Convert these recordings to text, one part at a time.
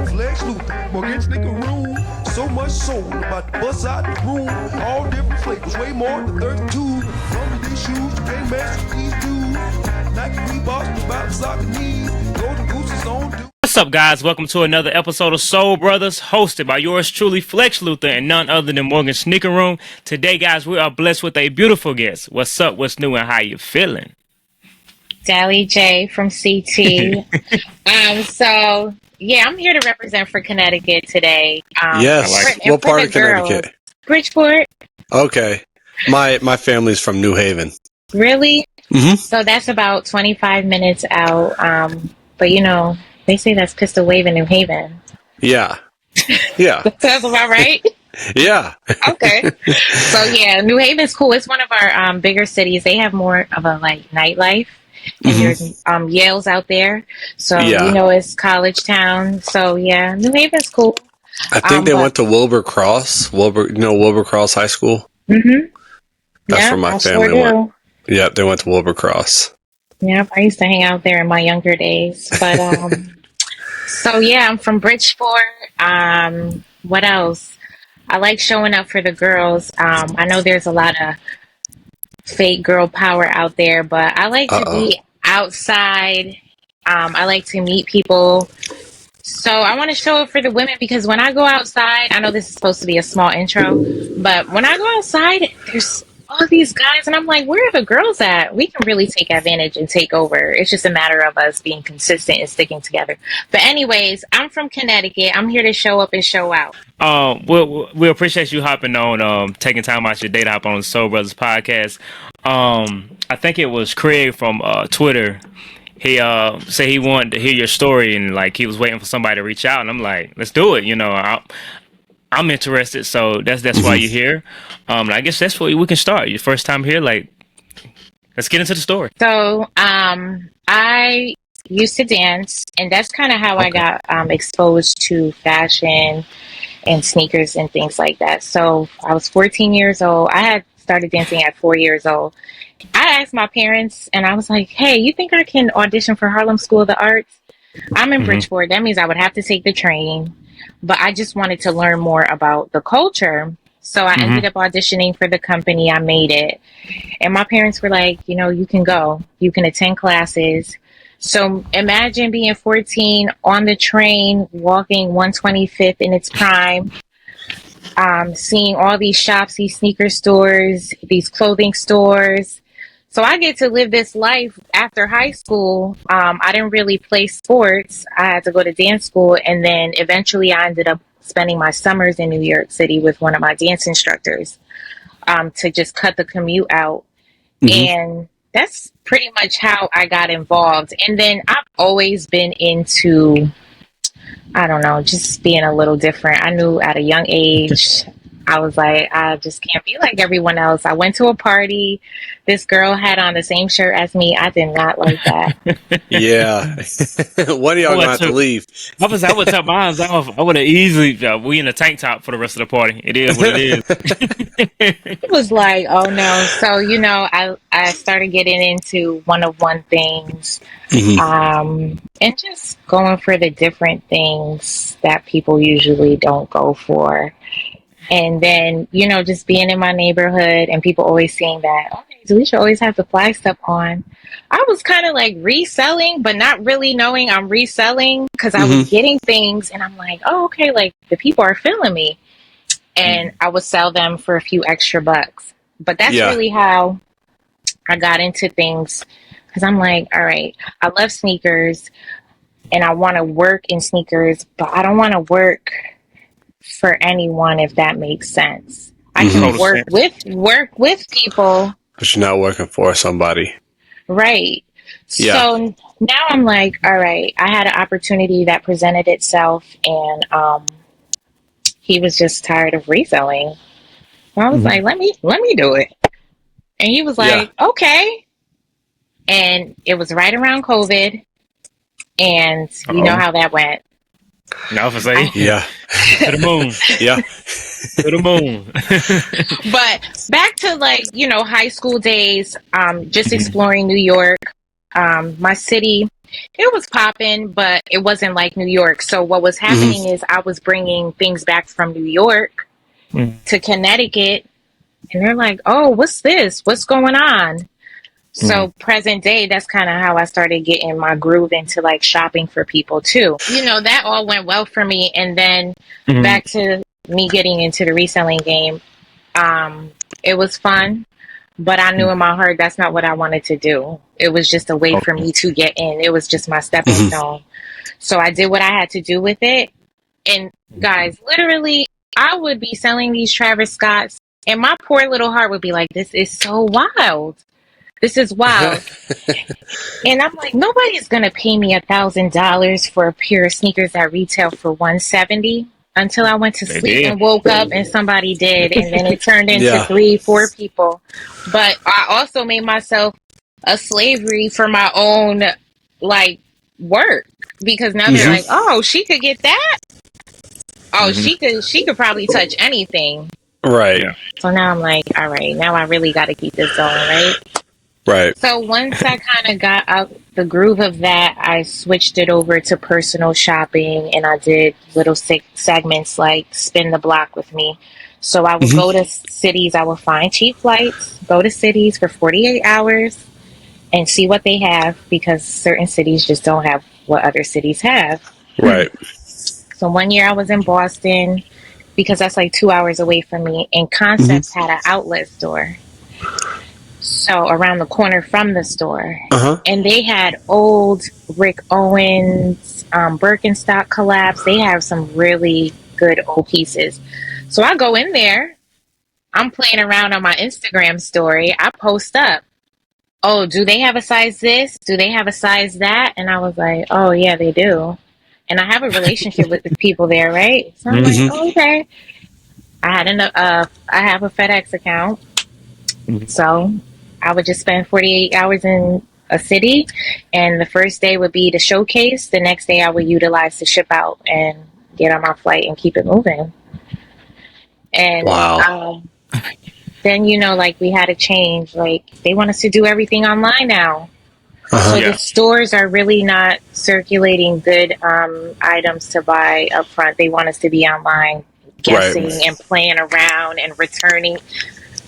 Flexx Luthor, Morgan Snicker Room. So much soul about to bust out the room. All different flavors, way more than 32. From these shoes, you can't mess with these dudes. Nike Reeboks, about soccer knees. Golden Gooses on dude. What's up, guys? Welcome to another episode of Soul Brothers, hosted by yours truly, Flexx Luthor, and none other than Morgan Snicker Room. Today, guys, we are blessed with a beautiful guest. What's up? What's new? And how you feeling? Dally J from CT. I'm here to represent for Connecticut today. Yes. What part of Connecticut? Bridgeport. Okay. My family's from New Haven. Really? Mm-hmm. So that's about 25 minutes out. But you know, they say that's Pistol Wave in New Haven. Yeah. Yeah. That's about right? Yeah. Okay. So yeah, New Haven's cool. It's one of our bigger cities. They have more of a nightlife. And there's Yale's out there. So, you know, it's college town. So, yeah, New Haven's cool. I think they went to Wilbur Cross. Wilbur Cross High School? Mm-hmm. That's where my family went. Yep, they went to Wilbur Cross. Yep, I used to hang out there in my younger days. But, so, yeah, I'm from Bridgeport. What else? I like showing up for the girls. I know there's a lot of fake girl power out there, but I like to be outside. I like to meet people. So I want to show up for the women because when I go outside, I know this is supposed to be a small intro, but when I go outside, there's all these guys and I'm like, where are the girls at? We can really take advantage and take over. It's just a matter of us being consistent and sticking together. But anyways, I'm from Connecticut. I'm here to show up and show out. We appreciate you hopping on, taking time out your day to hop on the Soul Brothers podcast. I think it was Craig from Twitter. He said he wanted to hear your story and he was waiting for somebody to reach out. And I'm like, let's do it. You know, I'm interested, so that's why you're here. I guess that's where we can start. Your first time here, let's get into the story. So, I used to dance, and that's kind of how I got exposed to fashion and sneakers and things like that. So I was 14 years old. I had started dancing at 4 years old. I asked my parents, and I was like, hey, you think I can audition for Harlem School of the Arts? I'm in Bridgeport. That means I would have to take the train. But I just wanted to learn more about the culture. So I ended up auditioning for the company. I made it. And my parents were like, you know, you can go. You can attend classes. So imagine being 14 on the train, walking 125th in its prime, seeing all these shops, these sneaker stores, these clothing stores. So I get to live this life after high school. I didn't really play sports. I had to go to dance school. And then eventually I ended up spending my summers in New York City with one of my dance instructors to just cut the commute out. And that's pretty much how I got involved. And then I've always been into, I don't know, just being a little different. I knew at a young age, I was like, I just can't be like everyone else. I went to a party. This girl had on the same shirt as me. I did not like that. Yeah. One of y'all gonna have to leave. I would tell mine off. I would have easily, we in a tank top for the rest of the party. It is what it is. It was like, oh no. So, you know, I started getting into one-of-one things. And just going for the different things that people usually don't go for. And then, you know, just being in my neighborhood and people always saying that, okay, Dalisha always have the fly stuff on. I was kind of like reselling, but not really knowing I'm reselling because I was getting things and I'm like, oh, okay, like the people are feeling me. And I would sell them for a few extra bucks. But that's really how I got into things because I'm like, all right, I love sneakers and I want to work in sneakers, but I don't want to work for anyone, if that makes sense. I can work with people, but you're not working for somebody, right? So now I'm like, all right, I had an opportunity that presented itself, and he was just tired of reselling. So I was like, let me do it, and he was like, okay. And it was right around COVID, and you know how that went. No, for saying, to the moon, to the moon. But back to high school days, just exploring New York. My city it was popping, but it wasn't like New York. So what was happening is I was bringing things back from New York to Connecticut, and they're like, "Oh, what's this? What's going on?" So present day, that's kind of how I started getting my groove into like shopping for people too. You know, that all went well for me. And then back to me getting into the reselling game. It was fun, but I knew in my heart that's not what I wanted to do. It was just a way for me to get in. It was just my stepping stone. So I did what I had to do with it. And guys, literally, I would be selling these Travis Scotts, and my poor little heart would be like, "This is so wild. This is wild." And I'm like, nobody's gonna pay me $1,000 for a pair of sneakers that retail for $170 until I went to sleep and woke up and somebody did, and then it turned into 3-4 people. But I also made myself a slavery for my own like work, because now they're like, "Oh, she could get that. Oh, she could probably touch anything." Right. Yeah. So now I'm like, all right, now I really got to keep this going, right? Right. So once I kind of got out the groove of that, I switched it over to personal shopping, and I did little segments like spin the block with me. So I would go to cities, I would find cheap flights, go to cities for 48 hours and see what they have, because certain cities just don't have what other cities have. Right. So one year I was in Boston, because that's like 2 hours away from me, and Concepts had an outlet store. So around the corner from the store, and they had old Rick Owens, Birkenstock collabs. They have some really good old pieces. So I go in there, I'm playing around on my Instagram story. I post up, "Oh, do they have a size this? Do they have a size that?" And I was like, "Oh yeah, they do." And I have a relationship with the people there, right? So I'm like, "Oh, okay." I have a FedEx account, so I would just spend 48 hours in a city, and the first day would be the showcase. The next day I would utilize to ship out and get on my flight and keep it moving. And then, like we had a change. Like they want us to do everything online now. So the stores are really not circulating good items to buy up front. They want us to be online, guessing and playing around and returning.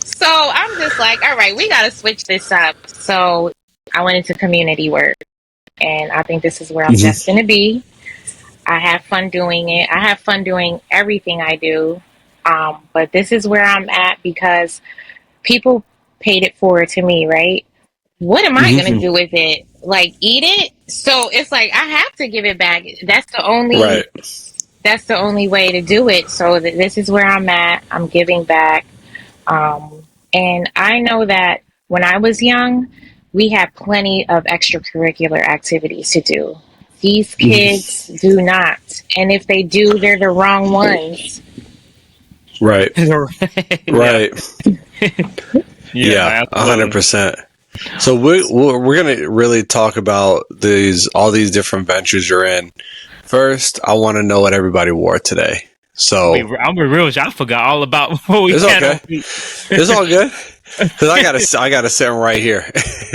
So I'm just like, all right, we got to switch this up. So I went into community work, and I think this is where I'm destined to be. I have fun doing it. I have fun doing everything I do. But this is where I'm at because people paid it forward to me, right? What am I going to do with it? Like eat it? So it's like, I have to give it back. That's the only way to do it. So this is where I'm at. I'm giving back. And I know that when I was young, we had plenty of extracurricular activities to do. These kids do not. And if they do, they're the wrong ones. Right. Right. Yeah, 100%. So we're gonna really talk about all these different ventures you're in. First, I want to know what everybody wore today. So I'm real. I forgot all about what we had. Okay. It's all good. Because I gotta sit right here.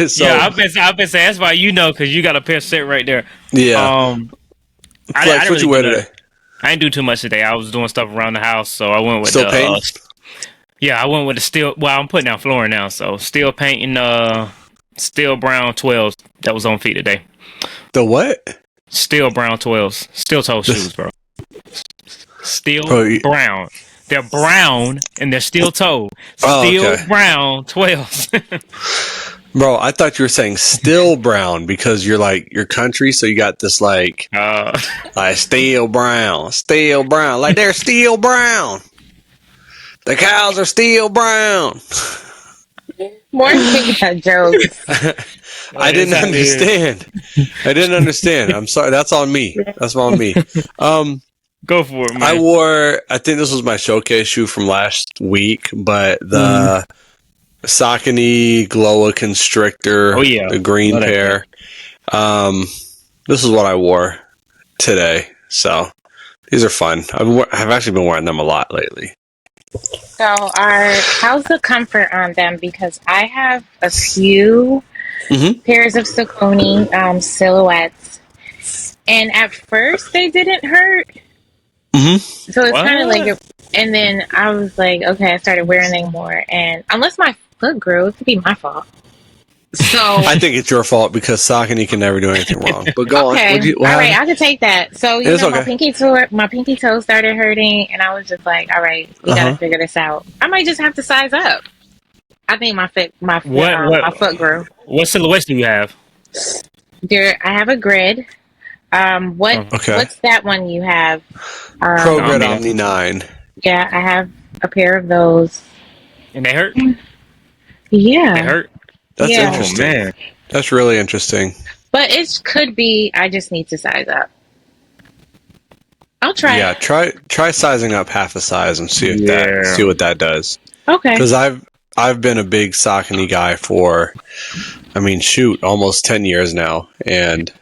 So, yeah, I've been saying that's why because you got a pair set right there. Yeah. Flex, what you wear today? I didn't do too much today. I was doing stuff around the house, so I went with still painting. I went with the steel. Well, I'm putting down flooring now, so still painting. Steel brown 12s that was on feet today. The what? Steel brown 12s, steel toe shoes, bro. Steel brown. They're brown and they're steel toe. Steel brown 12s. Bro, I thought you were saying still brown because you're country, so you got this like steel brown, like they're steel brown. The cows are steel brown. More jokes. I didn't understand. I'm sorry. That's on me. Go for it, man. I think this was my showcase shoe from last week, but the Saucony Glowa Constrictor, the green pair. This is what I wore today. So these are fun. I've actually been wearing them a lot lately. So how's the comfort on them? Because I have a few pairs of Saucony silhouettes. And at first they didn't hurt. So it's kind of like, and then I was like, okay, I started wearing them more. And unless my foot grew, it could be my fault. So I think it's your fault because Saucony can never do anything wrong. But go on. All right, I can take that. So my pinky toe started hurting, and I was just like, all right, we gotta figure this out. I might just have to size up. I think my foot grew. What silhouettes do you have? I have a grid. What's that one you have? Pro Grid Omni 9. Yeah, I have a pair of those. And they hurt? Yeah. They hurt? That's interesting. Oh, man. That's really interesting. But it could be I just need to size up. I'll try. Yeah, try sizing up half a size and see what that does. Okay. Because I've been a big Saucony guy for, almost 10 years now, and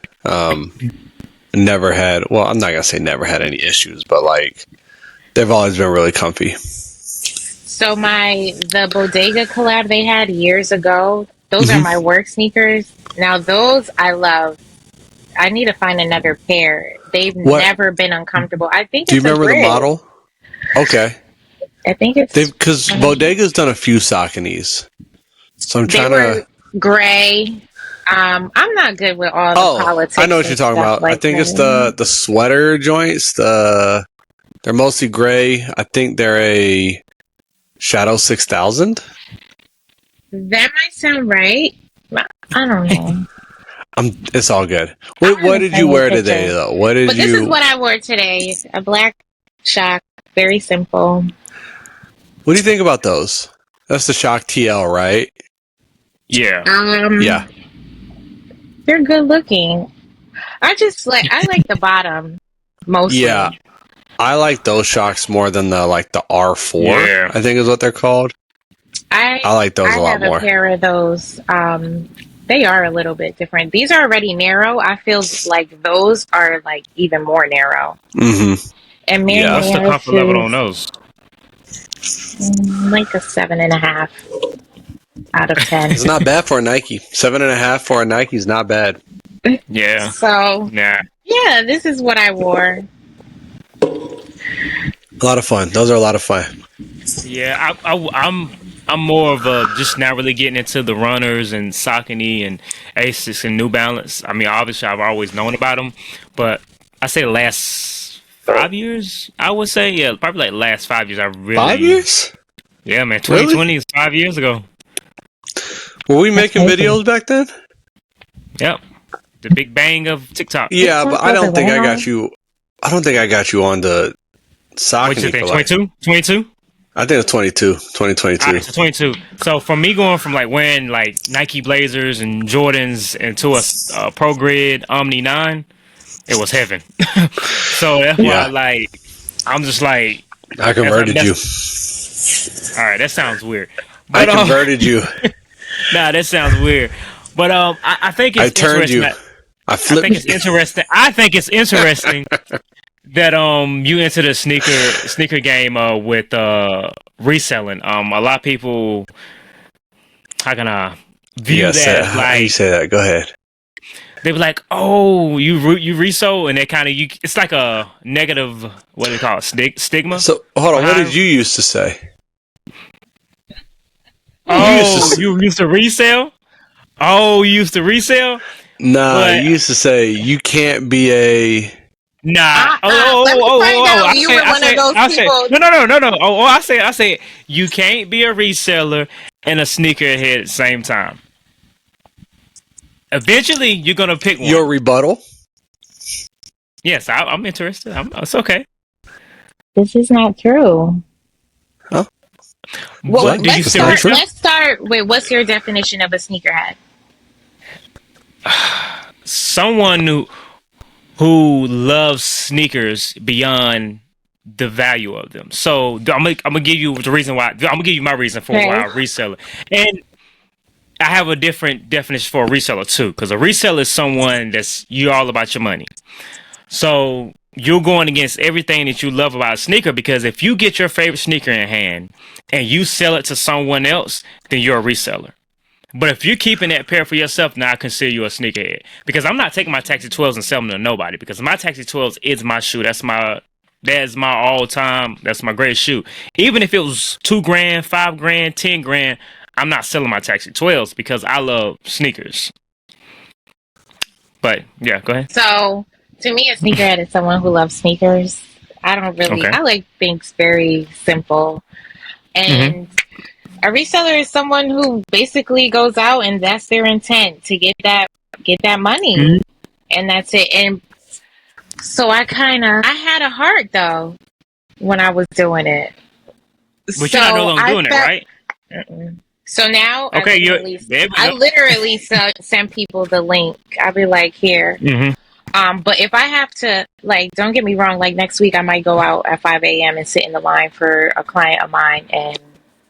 never had. Well, I'm not gonna say never had any issues, but like they've always been really comfy. So the Bodega collab they had years ago. Those are my work sneakers. Now those I love. I need to find another pair. They've never been uncomfortable. I think. Do you remember the model? Okay. I think it's because Bodega's done a few Sauconys, so I'm trying to gray. I'm not good with all the politics. I know what you're talking about. I think it's the sweater joints. They're mostly gray. I think they're a Shadow 6000. That might sound right. I don't know. It's all good. What did you wear today, though? This is what I wore today. A black Shock. Very simple. What do you think about those? That's the Shock TL, right? Yeah. Yeah. They're good looking. I like the bottom mostly. Yeah. I like those Shocks more than the R4. Yeah. I think is what they're called. I like those a lot more. I have a pair of those. They are a little bit different. These are already narrow. I feel like those are like even more narrow. Mm-hmm. And what's the comfort level on those? Like a 7.5 out of 10. It's not bad for a Nike. 7.5 for a Nike is not bad. Yeah. So yeah, this is what I wore. A lot of fun. Those are a lot of fun. Yeah, I'm more of a just now really getting into the runners and Saucony and Asics and New Balance. I mean, obviously I've always known about them, but I say the last 5 years, I would say, probably like last 5 years. I really 5 years? Yeah, man. 2020 is 5 years ago. Were we making videos back then? Yep. The big bang of TikTok. Yeah, but I don't think I got you. I don't think I got you on the Saucony. 22? I think it's 2022. Right, so 22. So for me going from like wearing like Nike Blazers and Jordans into a Pro Grid Omni 9, it was heaven. So that's why I'm just like I converted you. All right, that sounds weird. But, I converted you. Nah, that sounds weird. But I think it's interesting. I think it's interesting. I think it's interesting that you into the sneaker game with reselling. A lot of people, how can I view that? How you say that? Go ahead. They be like, "Oh, you resell," and they kind of it's like a negative. What do they call it? Stigma. So hold on. What did you used to say? You used to resell? Oh, you used to resell? Nah, you used to say you can't be a. Nah. You were one of those people. No. I say you can't be a reseller and a sneakerhead at the same time. Eventually, you're gonna pick one. Your rebuttal? Yes, I'm interested. It's okay. This is not true. Huh? Well, let's start with what's your definition of a sneakerhead? Someone who loves sneakers beyond the value of them. So I'm gonna give you the reason why. I'm gonna give you my reason for why I reseller. And I have a different definition for a reseller too, because a reseller is someone that's you're all about your money. So you're going against everything that you love about a sneaker, because if you get your favorite sneaker in hand and you sell it to someone else, then you're a reseller. But if you're keeping that pair for yourself, now I consider you a sneakerhead. Because I'm not taking my Taxi 12s and selling them to nobody. Because my Taxi 12s is my shoe. That's my all time. That's my greatest shoe. Even if it was $2,000, $5,000, $10,000, I'm not selling my Taxi 12s because I love sneakers. But yeah, go ahead. So to me, a sneakerhead is someone who loves sneakers. I don't really. I like things very simple, and a reseller is someone who basically goes out and that's their intent to get that money, and that's it. And so I had a heart though when I was doing it. But you're not no longer doing it, right? So now, okay, I literally send people the link. I'll be like, here. But if I have to, like, don't get me wrong, like next week I might go out at 5 a.m. and sit in the line for a client of mine, and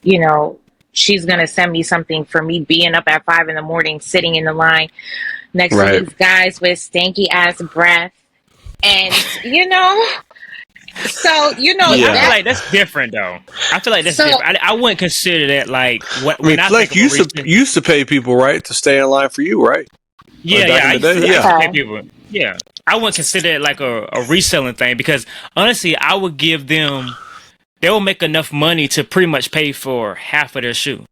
you know, she's gonna send me something for me being up at 5 a.m, sitting in the line next to these guys with stanky ass breath, and you know. So you know, I feel like that's different, though. I feel like that's different. I wouldn't consider that like what. I mean, like you used to pay people, right, to stay in line for you, right? Yeah, I used to pay people. Yeah, I wouldn't consider it like a reselling thing because honestly, I would give them. They will make enough money to pretty much pay for half of their shoe.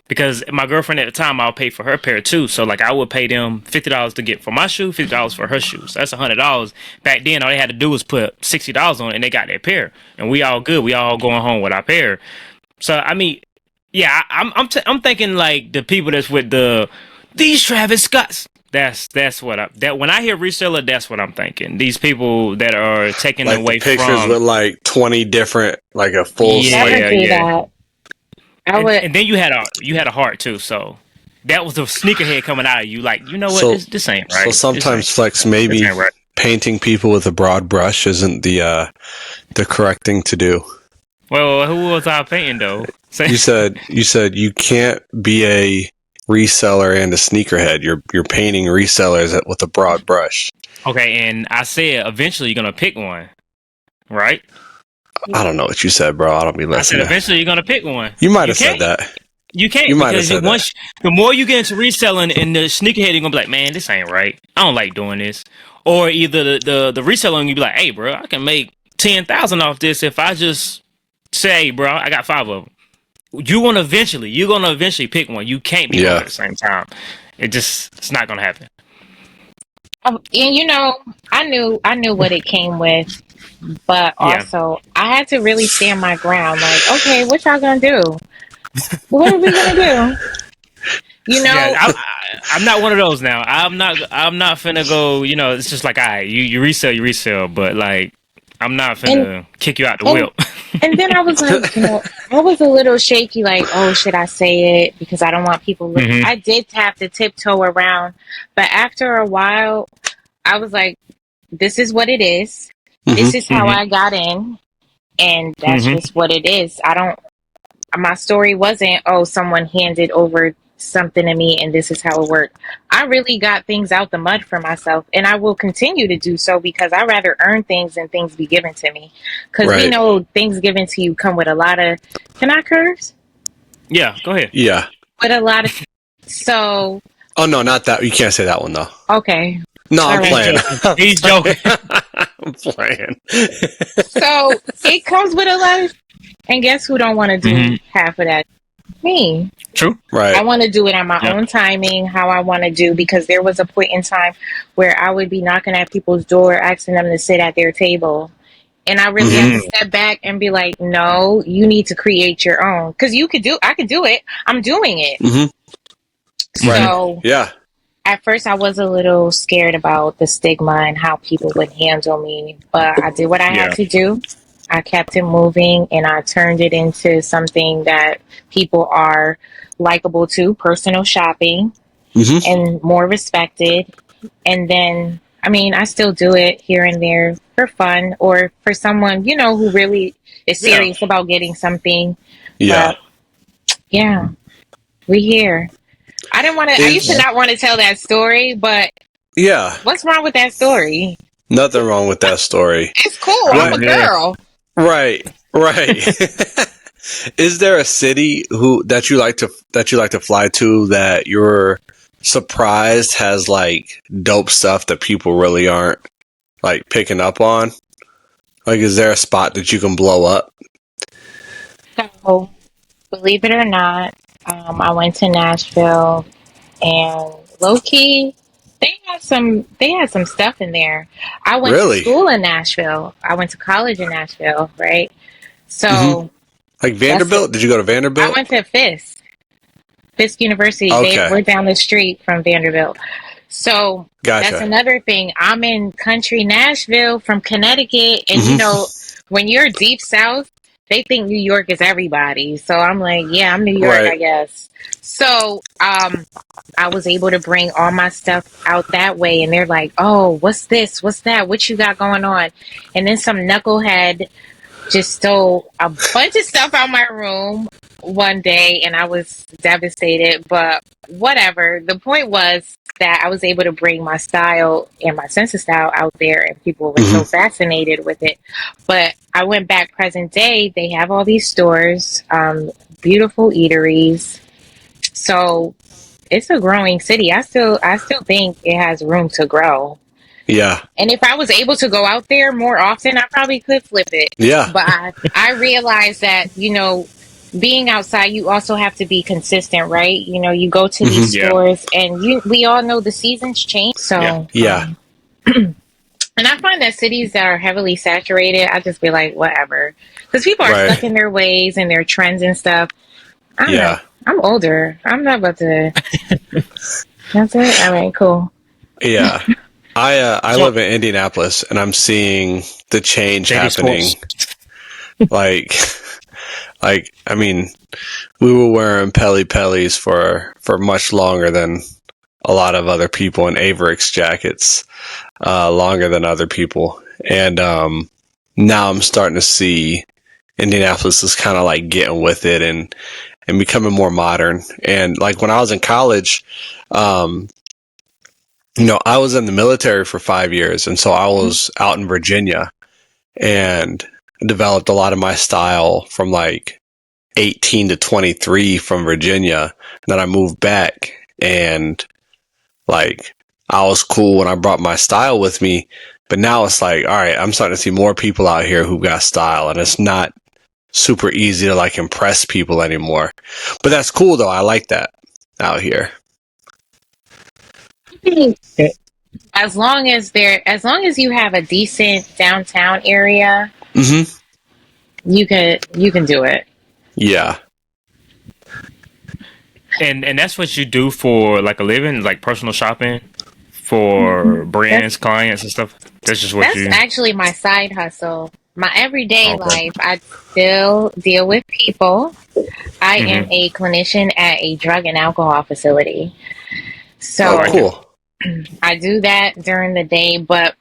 Because my girlfriend at the time, I'll pay for her pair too. So like I would pay them $50 to get for my shoe, $50 for her shoes. So that's $100. Back then, all they had to do was put $60 on it, and they got their pair. And we all good. We all going home with our pair. So I mean, yeah, I'm thinking like the people that's with these Travis Scotts. That's what when I hear reseller, that's what I'm thinking. These people that are taking like away the pictures with like 20 different, like a full that. And then you had a heart too, so that was the sneakerhead coming out of you. Like, you know what, this ain't right. So sometimes Flexx, maybe painting people with a broad brush isn't the correct thing to do. Well, who was I painting though? You said you can't be a reseller and a sneakerhead. You're painting resellers with a broad brush. Okay, and I said eventually you're gonna pick one, right? I don't know what you said, bro. I don't be listening. I said eventually you're gonna pick one. You might have said that. You can't. You might have said that. The more you get into reselling and the sneakerhead, you're gonna be like, man, this ain't right. I don't like doing this. Or either the reseller and you be like, hey, bro, I can make 10,000 off this if I just say, hey, bro, I got 5 of them. You're gonna eventually pick one. You can't be both at the same time. It's not gonna happen. And you know, I knew what it came with. But also, I had to really stand my ground. Like, okay, what y'all gonna do? What are we gonna do? You know, I'm not one of those now. I'm not finna go. You know, it's just like, you resell, but like, I'm not finna kick you out the whip. And then I was like, you know, I was a little shaky. Like, oh, should I say it because I don't want people looking. I did have to tiptoe around, but after a while, I was like, this is what it is. This is how I got in, and that's just what it is. My story wasn't, oh, someone handed over something to me and this is how it worked. I really got things out the mud for myself, and I will continue to do so because I rather earn things than things be given to me. Because we know things given to you come with a lot of, can I curse? Yeah, go ahead. Yeah. With a lot of, so. Oh, no, not that. You can't say that one, though. Okay. No, I'm playing. He's joking. I'm playing. So it comes with a lot of, and guess who don't want to do half of that? Me. True. Right. I want to do it on my own timing, how I want to do, because there was a point in time where I would be knocking at people's door, asking them to sit at their table. And I really have to step back and be like, no, you need to create your own. Because I could do it. I'm doing it. So, yeah. At first, I was a little scared about the stigma and how people would handle me, but I did what I had to do. I kept it moving, and I turned it into something that people are likable to, personal shopping, and more respected. And then, I mean, I still do it here and there for fun or for someone, you know, who really is serious about getting something. Yeah. But, yeah, we here. I used to not want to tell that story, but what's wrong with that story? Nothing wrong with that story. It's cool. I'm a girl. Right. Is there a city that you like to fly to that you're surprised has like dope stuff that people really aren't like picking up on? Like, is there a spot that you can blow up? So, believe it or not, I went to Nashville, and low key, they had some stuff in there. I went to Really? school in Nashville. I went to college in Nashville, right? Mm-hmm. So Like Vanderbilt? Did you go to I Vanderbilt? went to Fisk University. Okay. We're down the street from Vanderbilt. So Gotcha. that's another thing. I'm in country Nashville from Connecticut, and you know, when you're deep south, they think New York is everybody. So I'm like, yeah, I'm New York, Right. I guess. So I was able to bring all my stuff out that way, and they're like, oh, what's this? What's that? What you got going on? And then some knucklehead just stole a bunch of stuff out my room one day, and I was devastated, but whatever. The point was that I was able to bring my style and my sense of style out there, and people were so fascinated with it. But I went back present day, they have all these stores, beautiful eateries. So it's a growing city. I still think it has room to grow. Yeah. And if I was able to go out there more often, I probably could flip it. Yeah. But I realized that, you know, being outside, you also have to be consistent, right? You know, you go to these stores, and we all know the seasons change. So, yeah. And I find that cities that are heavily saturated, I just be like, whatever. Because people are stuck in their ways and their trends and stuff. I don't know. I'm older. I'm not about to. That's it? All right, cool. Yeah. I live in Indianapolis, and I'm seeing the change happening. like, I mean, we were wearing Pellies for much longer than a lot of other people, and Averix jackets, longer than other people. And now I'm starting to see Indianapolis is kind of like getting with it and becoming more modern. And like when I was in college, you know, I was in the military for 5 years, and so I was out in Virginia and developed a lot of my style from like 18 to 23 from Virginia. And then I moved back, and like I was cool when I brought my style with me, but now it's like, all right, I'm starting to see more people out here who got style, and it's not super easy to like impress people anymore. But that's cool though. I like that out here. As long as you have a decent downtown area, you can do it. Yeah. And that's what you do for like a living, like personal shopping for brands, clients, and stuff. That's Actually my side hustle. My everyday life, I still deal with people. I am a clinician at a drug and alcohol facility. So cool. I do that during the day, but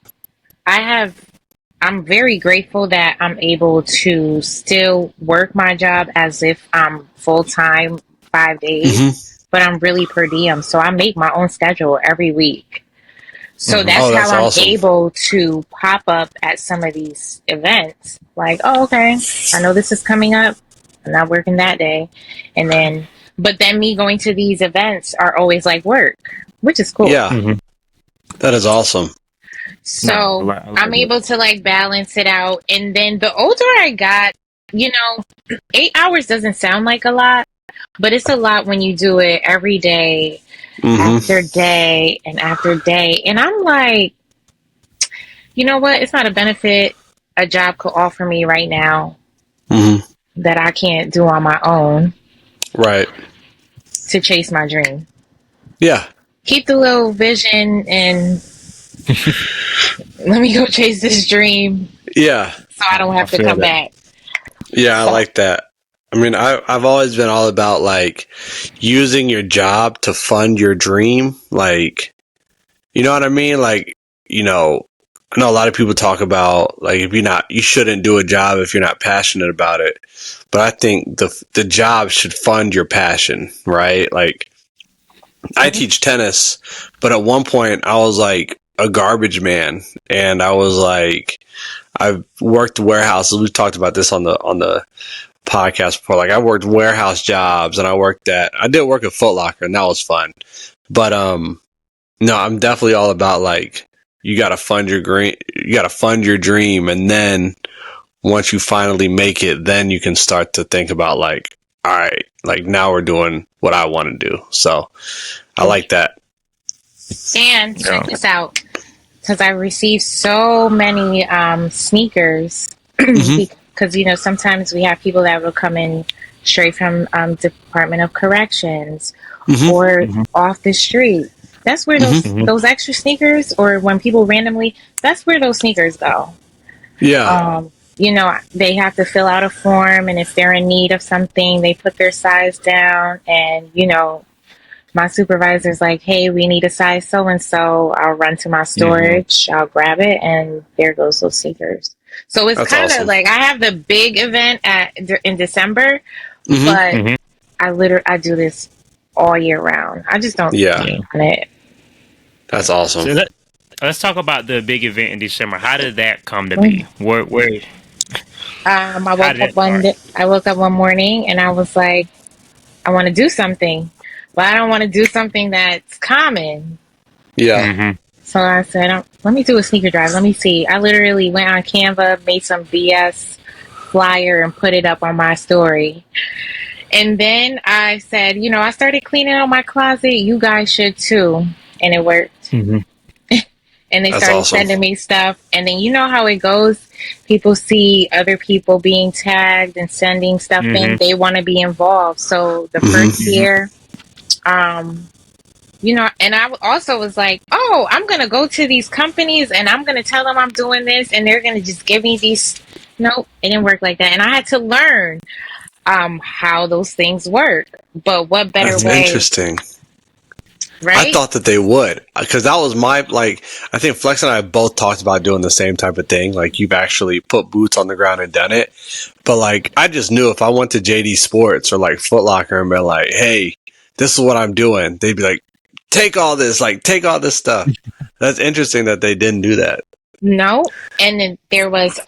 I'm very grateful that I'm able to still work my job as if I'm full-time 5 days, but I'm really per diem. So I make my own schedule every week. So that's how I'm able to pop up at some of these events. Like, oh, okay, I know this is coming up. I'm not working that day. But then me going to these events are always like work, which is cool. Yeah. That is awesome. So I'm able to like balance it out. And then the older I got, you know, 8 hours doesn't sound like a lot, but it's a lot when you do it every day, after day and after day. And I'm like, you know what? It's not a benefit a job could offer me right now that I can't do on my own. Right. To chase my dream. Yeah. Keep the little vision and let me go chase this dream. Yeah. So I don't have to come back. Yeah, I like that. I mean, I've always been all about like using your job to fund your dream. Like, you know what I mean? Like, you know, I know a lot of people talk about like you shouldn't do a job if you're not passionate about it. But I think the job should fund your passion, right? Like, I teach tennis, but at one point I was like a garbage man, and I was like, I've worked warehouses. We've talked about this on the podcast before. Like I worked warehouse jobs and I did work at Foot Locker and that was fun. But no, I'm definitely all about like you gotta fund your dream, and then once you finally make it, then you can start to think about like, all right, like now we're doing what I want to do. So I like that. And check this out, because I received so many sneakers. Because sometimes we have people that will come in straight from Department of Corrections or off the street. That's where those extra sneakers, or when people randomly, that's where those sneakers go. Yeah. They have to fill out a form, and if they're in need of something, they put their size down, and my supervisor's like, hey, we need a size so and so. I'll run to my storage, I'll grab it, and there goes those sneakers. So it's kind of awesome. Like I have the big event in December, but I do this all year round. I just don't on it. That's awesome. So let's talk about the big event in December. How did that come to be? Where? I woke up one morning and I was like, I want to do something, but I don't want to do something that's common. Yeah. So I said, let me do a sneaker drive. Let me see. I literally went on Canva, made some BS flyer and put it up on my story. And then I said, I started cleaning out my closet. You guys should too. And it worked. And they started sending me stuff. And then you know how it goes. People see other people being tagged and sending stuff in. They want to be involved. So the first year, and I also was like, oh, I'm going to go to these companies and I'm going to tell them I'm doing this and they're going to just give me these. Nope, it didn't work like that. And I had to learn how those things work. But what better way? That's interesting. Right? I thought that they would, because that was I think Flexx and I both talked about doing the same type of thing. Like you've actually put boots on the ground and done it. But like, I just knew if I went to JD Sports or like Foot Locker and be like, hey, this is what I'm doing, they'd be like, take all this stuff. That's interesting that they didn't do that. No. And then there was,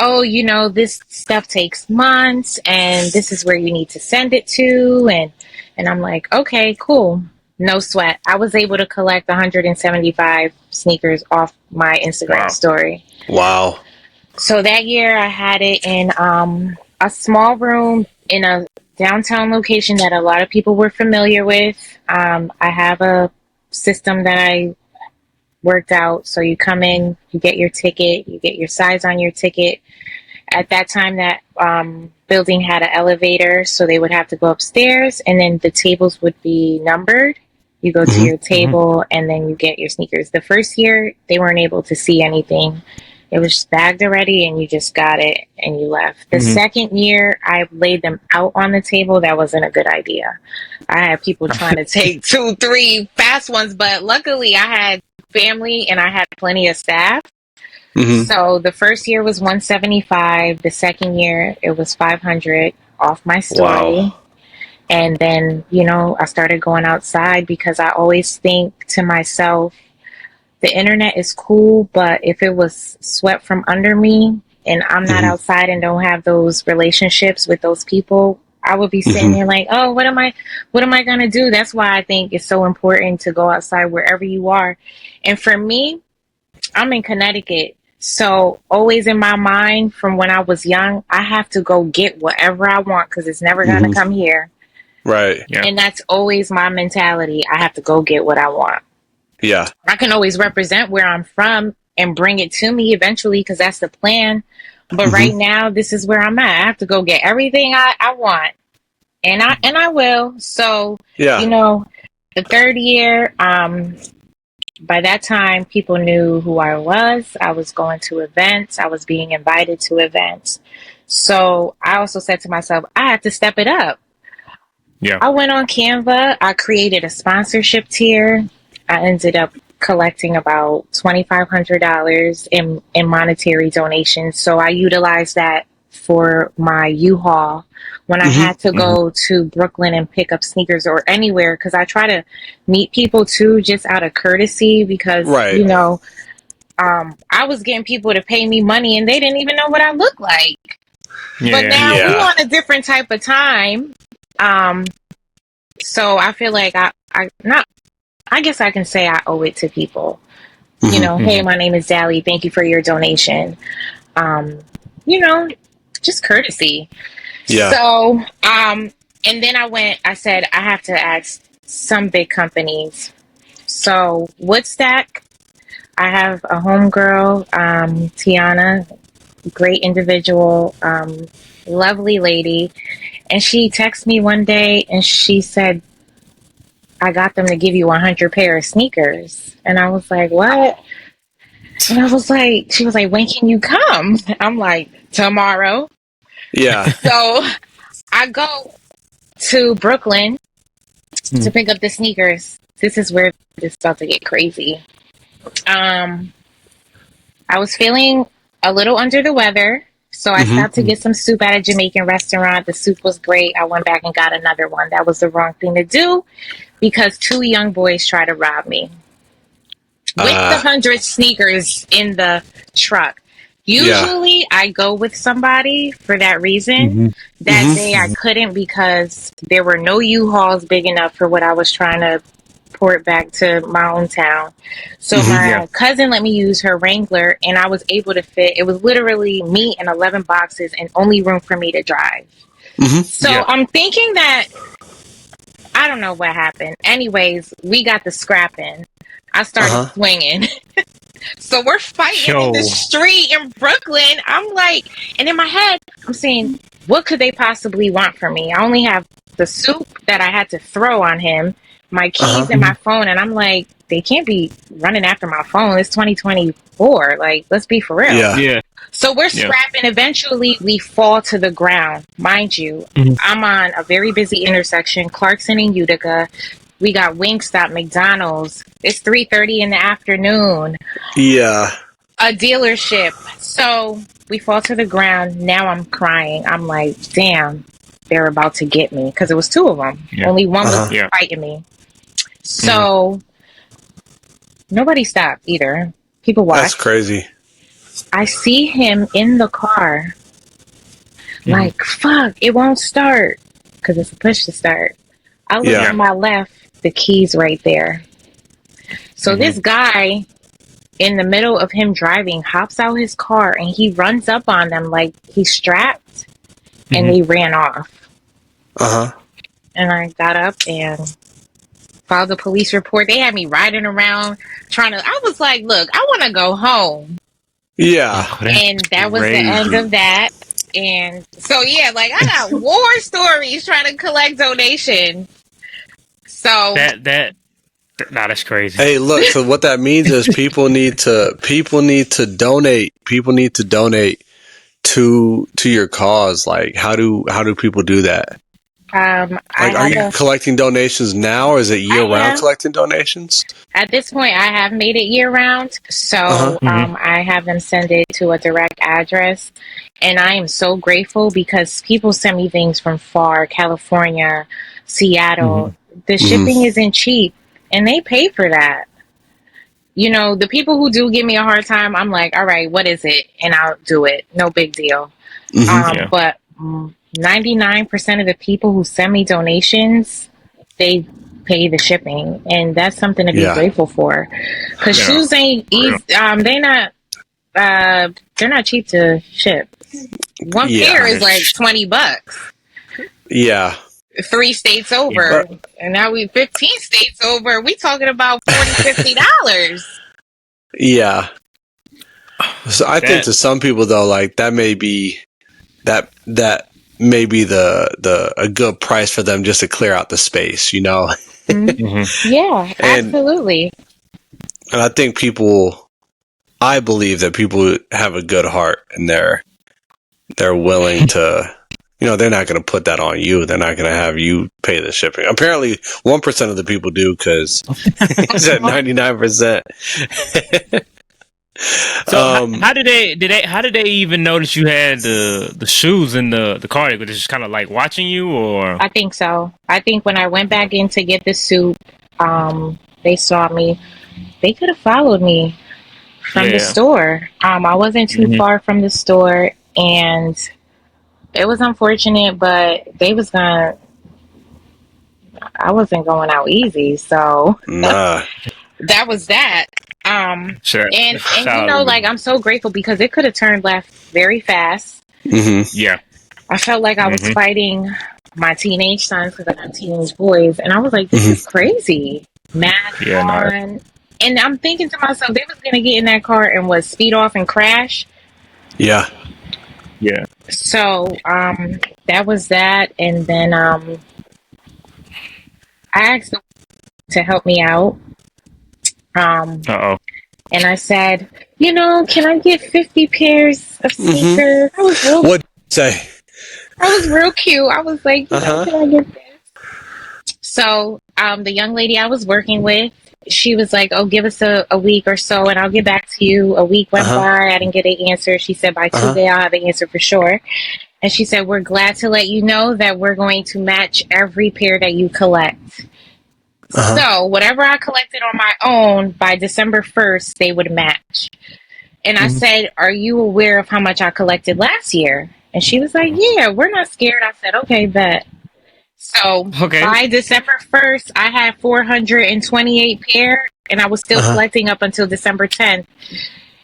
this stuff takes months and this is where you need to send it to. And I'm like, okay, cool. No sweat. I was able to collect 175 sneakers off my Instagram story. Wow. So that year I had it in a small room in a downtown location that a lot of people were familiar with. I have a system that I worked out. So you come in, you get your ticket, you get your size on your ticket. At that time, that building had an elevator, so they would have to go upstairs, and then the tables would be numbered. You go to your table, and then you get your sneakers. The first year, they weren't able to see anything. It was just bagged already, and you just got it, and you left. The second year, I laid them out on the table. That wasn't a good idea. I had people trying to take 2, 3 fast ones, but luckily, I had family, and I had plenty of staff. So the first year was 175. The second year, it was 500 off my story. Wow. And then, I started going outside because I always think to myself, the internet is cool, but if it was swept from under me and I'm not outside and don't have those relationships with those people, I would be sitting there like, oh, what am I going to do? That's why I think it's so important to go outside wherever you are. And for me, I'm in Connecticut. So always in my mind from when I was young, I have to go get whatever I want because it's never going to come here. Right. Yeah. And that's always my mentality. I have to go get what I want. Yeah. I can always represent where I'm from and bring it to me eventually because that's the plan. But right now, this is where I'm at. I have to go get everything I want. And I will. So, the third year, by that time, people knew who I was. I was going to events. I was being invited to events. So I also said to myself, I have to step it up. Yeah. I went on Canva. I created a sponsorship tier. I ended up collecting about $2,500 in monetary donations. So I utilized that for my U-Haul when I had to go to Brooklyn and pick up sneakers or anywhere, because I try to meet people too, just out of courtesy, because, I was getting people to pay me money and they didn't even know what I looked like. But now we on a different type of time. So I feel like I guess I can say I owe it to people. You know, hey, my name is Dally. Thank you for your donation. You know, just courtesy. Yeah. So, and then I said, I have to ask some big companies. So Woodstack, I have a homegirl, Tiana, great individual, lovely lady. And she texted me one day and she said, I got them to give you 100 pair of sneakers. And I was like, what? And I was like, she was like, when can you come? I'm like, tomorrow. Yeah. So I go to Brooklyn to pick up the sneakers. This is where this about to get crazy. I was feeling a little under the weather, so I stopped to get some soup at a Jamaican restaurant. The soup was great. I went back and got another one. That was the wrong thing to do because 2 young boys tried to rob me with the 100 sneakers in the truck. Usually I go with somebody for that reason. That day I couldn't because there were no U-Hauls big enough for what I was trying to port back to my own town. So my cousin let me use her Wrangler and I was able to fit. It was literally me and 11 boxes and only room for me to drive. So I'm thinking that, I don't know what happened. Anyways, we got the scrapping. I started swinging. So we're fighting in the street in Brooklyn. I'm like, and in my head, I'm saying, what could they possibly want from me? I only have the soup that I had to throw on him, my keys and my phone. And I'm like, they can't be running after my phone. It's 2024. Like, let's be for real. Yeah. So we're scrapping. Eventually, we fall to the ground. Mind you, I'm on a very busy intersection, Clarkson and Utica. We got Wingstop, McDonald's. It's 3:30 in the afternoon. Yeah. A dealership. So we fall to the ground. Now I'm crying. I'm like, damn, they're about to get me. Because it was 2 of them. Only one was fighting me. So nobody stopped either. People watched. That's crazy. I see him in the car. Like, fuck, it won't start. Because it's a push to start. I look to my left. The keys right there. So this guy, in the middle of him driving, hops out his car and he runs up on them like he's strapped, and they ran off. And I got up and filed a police report. They had me riding around I was like, look, I want to go home. Yeah. And that was the end of that. And so, like, I got war stories trying to collect donations. So that's crazy. Hey, look. So what that means is people need to donate. People need to donate to your cause. Like, how do people do that? Are you collecting donations now, or is it year round collecting donations? At this point, I have made it year round. So I have them send it to a direct address, and I am so grateful because people send me things from far, California, Seattle. The shipping isn't cheap, and they pay for that. You know, the people who do give me a hard time, I'm like, all right, what is it? And I'll do it. No big deal. But 99% of the people who send me donations, they pay the shipping, and that's something to be grateful for. Because shoes ain't easy. They're not cheap to ship. One pair is like $20. Yeah. 3 states over, and now we 15 states over. We talking about $40-$50. Yeah. So I think to some people though, like that may be the a good price for them just to clear out the space, you know. Yeah, absolutely. And I think I believe that people have a good heart and they're willing to. You know, they're not going to put that on you. They're not going to have you pay the shipping. Apparently, 1% of the people do because it's at 99%. So how did they even notice you had the shoes in the car? They were just kind of like watching you, or I think so. I think when I went back in to get the soup, they saw me. They could have followed me from the store. I wasn't too far from the store, and it was unfortunate, but I wasn't going out easy, so Nah. that was that. Sure. And like, I'm so grateful because it could have turned left very fast. Yeah. I felt like I was fighting my teenage sons because I got teenage boys, and I was like, this is crazy. Mask on. And I'm thinking to myself, they was going to get in that car and speed off and crash. Yeah. Yeah. So, that was that. And then, I asked them to help me out. Uh-oh. And I said, can I get 50 pairs of sneakers? What'd you say? I was real cute. I was like, can I get this? So, the young lady I was working with, she was like, oh, give us a week or so and I'll get back to you. A week went by. I didn't get an answer. She said, by Tuesday, I'll have an answer for sure. And she said, we're glad to let you know that we're going to match every pair that you collect. So whatever I collected on my own, by December 1st, they would match. And I said, are you aware of how much I collected last year? And she was like, yeah, we're not scared. I said, okay, bet. So by December 1st, I had 428 pair, and I was still collecting up until December 10th.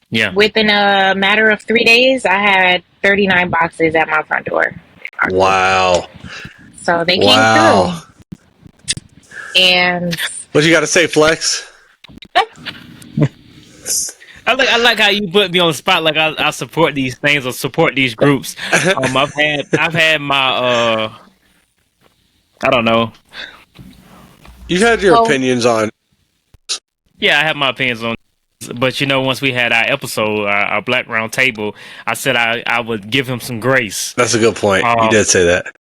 Yeah. Within a matter of 3 days, I had 39 boxes at my front door. Wow. So they came through. And what you got to say, Flexx? I like how you put me on the spot. Like I support these things or support these groups. I've had my I don't know. You had your opinions on. Yeah, I have my opinions on. But once we had our episode, our Black Round Table, I said I would give him some grace. That's a good point. You did say that.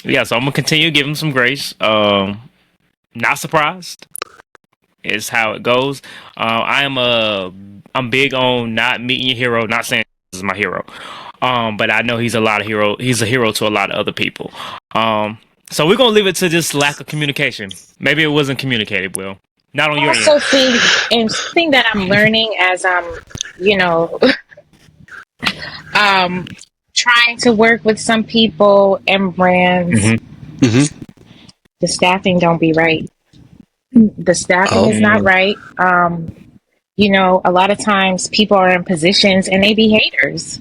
Yeah, so I'm gonna continue giving him some grace. Not surprised. It's how it goes. I'm big on not meeting your hero. Not saying this is my hero, but I know he's a hero to a lot of other people. So we're gonna leave it to this lack of communication. Maybe it wasn't communicated well. Not on your end. Also, and something that I'm learning as trying to work with some people and brands. The staffing don't be right. The staffing is not right. A lot of times people are in positions and they be haters.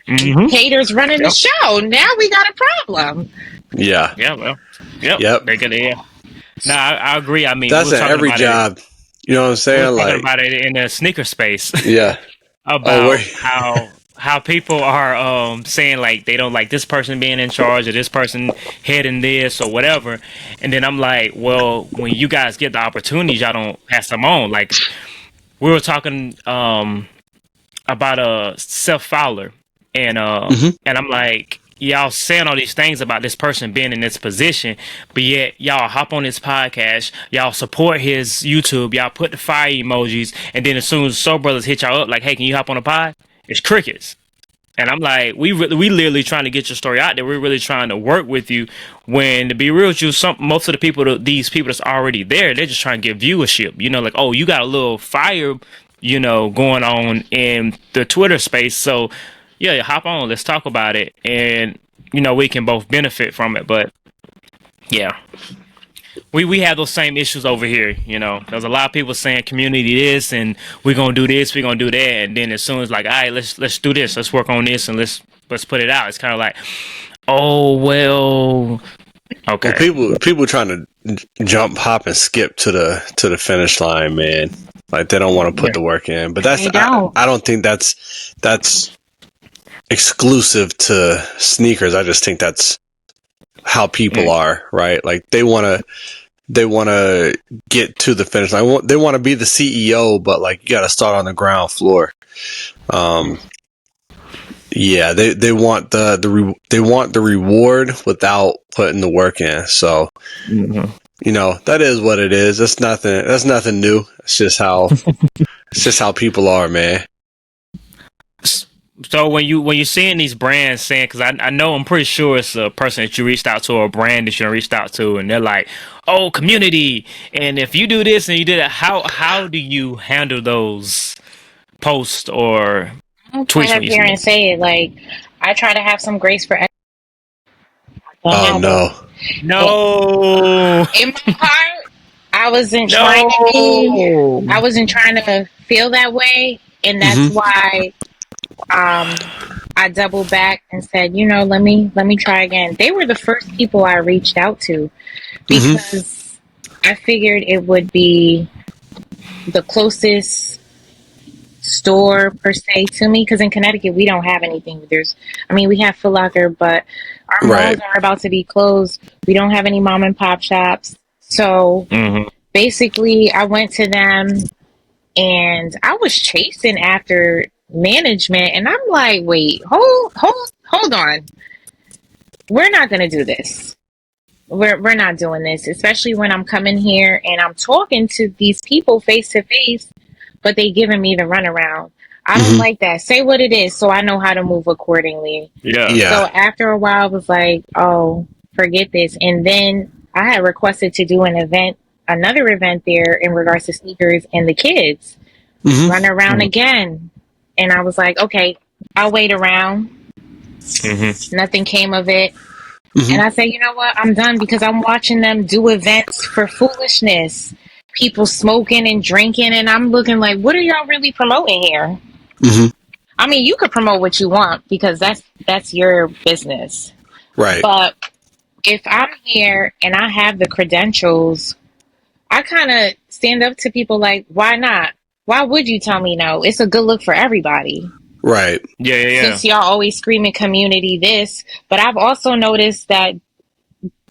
Haters running the show. Now we got a problem. Yeah. Yeah. Well. Yep. They could. Yeah. No, I agree. I mean, that's in every job. You know what I'm saying? We're talking about it in the sneaker space. Yeah. About how people are saying like they don't like this person being in charge or this person heading this or whatever, and then I'm like, well, when you guys get the opportunities, y'all don't pass them on. Like we were talking about a Seth Fowler, and I'm like, y'all saying all these things about this person being in this position, but yet y'all hop on his podcast, y'all support his YouTube, y'all put the fire emojis, and then as soon as Soul Brothers hit y'all up like, hey, can you hop on a pod? It's crickets. And I'm like, we literally trying to get your story out there. We're really trying to work with you. When, to be real with you, most of the people, these people that's already there, they're just trying to get viewership. Like, oh, you got a little fire, going on in the Twitter space. So, yeah, hop on. Let's talk about it. And, we can both benefit from it. But, yeah. We have those same issues over here, There's a lot of people saying community this and we're gonna do this, we're gonna do that, and then as soon as like, all right, let's do this, let's work on this, and let's put it out. It's kind of like, oh well, okay. Well, people trying to jump, hop, and skip to the finish line, man. Like they don't want to put the work in, but I don't think that's exclusive to sneakers. I just think that's how people are, right? Like they want to get to the finish line. They want to be the CEO, but like you got to start on the ground floor. Yeah, they want the reward without putting the work in. So, that is what it is. That's nothing new. It's just how people are, man. So when you're seeing these brands saying, because I know, I'm pretty sure it's a person that you reached out to or a brand that you reached out to, and they're like, oh, community, and if you do this and you did it, how do you handle those posts or tweets? I have here and say it, like, I try to have some grace for Oh no. No. In my heart, I wasn't trying to No. I wasn't trying to feel that way, and that's why I doubled back and said, let me try again. They were the first people I reached out to because I figured it would be the closest store per se to me, because in Connecticut we don't have anything. We have Foot Locker, but our malls are about to be closed. We don't have any mom and pop shops. So basically I went to them and I was chasing after management, and I'm like, wait, hold on. We're not gonna do this. We're not doing this, especially when I'm coming here and I'm talking to these people face to face, but they giving me the runaround. I don't like that. Say what it is so I know how to move accordingly. Yeah. So after a while I was like, oh, forget this. And then I had requested to do another event there in regards to sneakers and the kids. Run around again. And I was like, okay, I'll wait around. Nothing came of it. And I said, you know what? I'm done, because I'm watching them do events for foolishness. People smoking and drinking, and I'm looking like, what are y'all really promoting here? I mean, you could promote what you want because that's your business. Right. But if I'm here and I have the credentials, I kind of stand up to people like, why not? Why would you tell me no? It's a good look for everybody. Right. Yeah. Since y'all always screaming community this, but I've also noticed that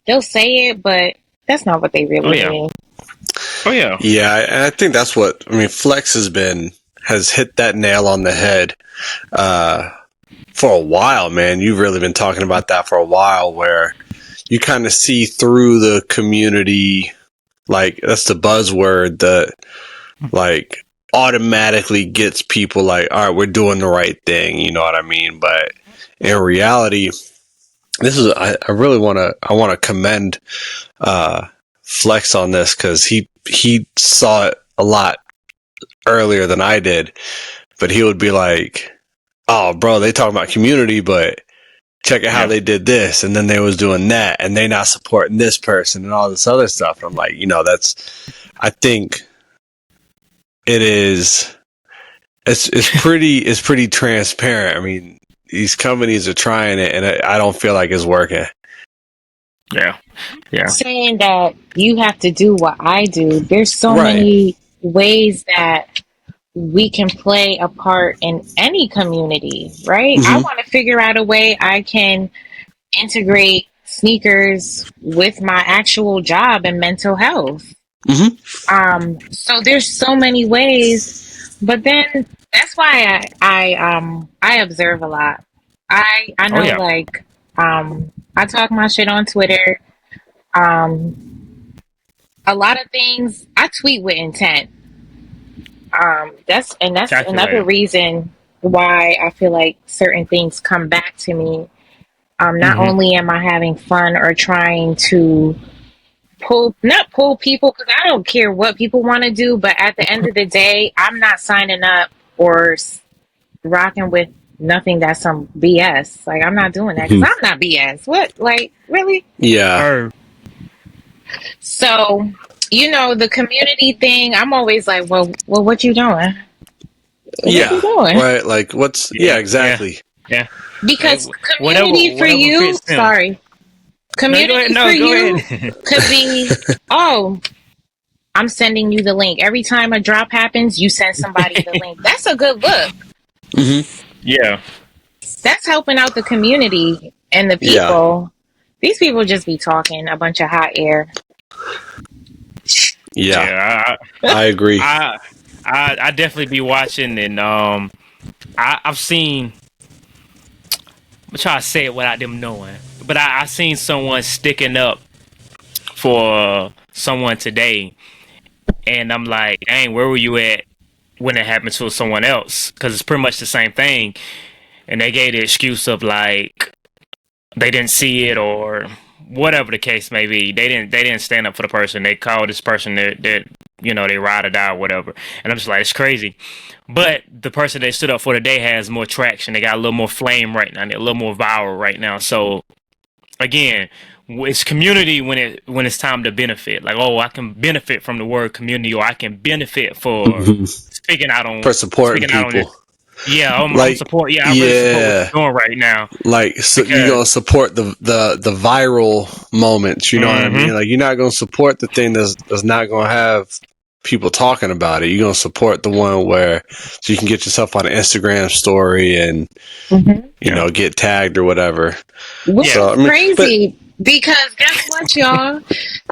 they'll say it, but that's not what they really mean. Oh yeah. Yeah, and I think that's what Flexx has hit that nail on the head for a while, man. You've really been talking about that for a while, where you kind of see through the community, like that's the buzzword that like automatically gets people like, all right, we're doing the right thing, you know what I mean? But in reality, I really want to commend Flexx on this, because he saw it a lot earlier than I did, but he would be like, oh bro, they talking about community, but check out how they did this, and then they was doing that, and they not supporting this person and all this other stuff. And I'm like, I think it's pretty transparent. I mean, these companies are trying it, and I don't feel like it's working. Yeah. Saying that you have to do what I do, there's so many ways that we can play a part in any community, right? I want to figure out a way I can integrate sneakers with my actual job and mental health. So there's so many ways, but then that's why I observe a lot. I know I talk my shit on Twitter. A lot of things I tweet with intent. That's another reason why I feel like certain things come back to me. Not only am I having fun or trying to not pull people, because I don't care what people want to do, but at the end of the day, I'm not signing up or rocking with nothing that's some BS. Like, I'm not doing that because I'm not BS. What? Like, really? Yeah. So, the community thing, I'm always like, well, what you doing? What you doing? Right. Like, what's... Yeah, exactly. Yeah. Because community for you... Sorry. Community for you could be, oh, I'm sending you the link. Every time a drop happens, you send somebody the link. That's a good look. Yeah. That's helping out the community and the people. These people just be talking a bunch of hot air. Yeah, I agree. I definitely be watching, and I've seen... I'm trying to say it without them knowing. But I seen someone sticking up for someone today, and I'm like, dang, where were you at when it happened to someone else? Because it's pretty much the same thing. And they gave the excuse of like they didn't see it or whatever the case may be. They didn't stand up for the person. They called this person that they ride or die or whatever. And I'm just like, it's crazy. But the person they stood up for today has more traction. They got a little more flame right now. They're a little more viral right now. So again, it's community when it's time to benefit. Like, oh, I can benefit from the word community, or I can benefit for speaking out on for supporting speaking out on people. this. Yeah, I'm support. Yeah, I yeah, really support what you're doing right now. Like, so you're gonna support the viral moments. You know what I mean? Like, you're not gonna support the thing that's not gonna have people talking about it. You're gonna support the one where so you can get yourself on an Instagram story and you know, get tagged or whatever. Which is crazy because guess what, y'all?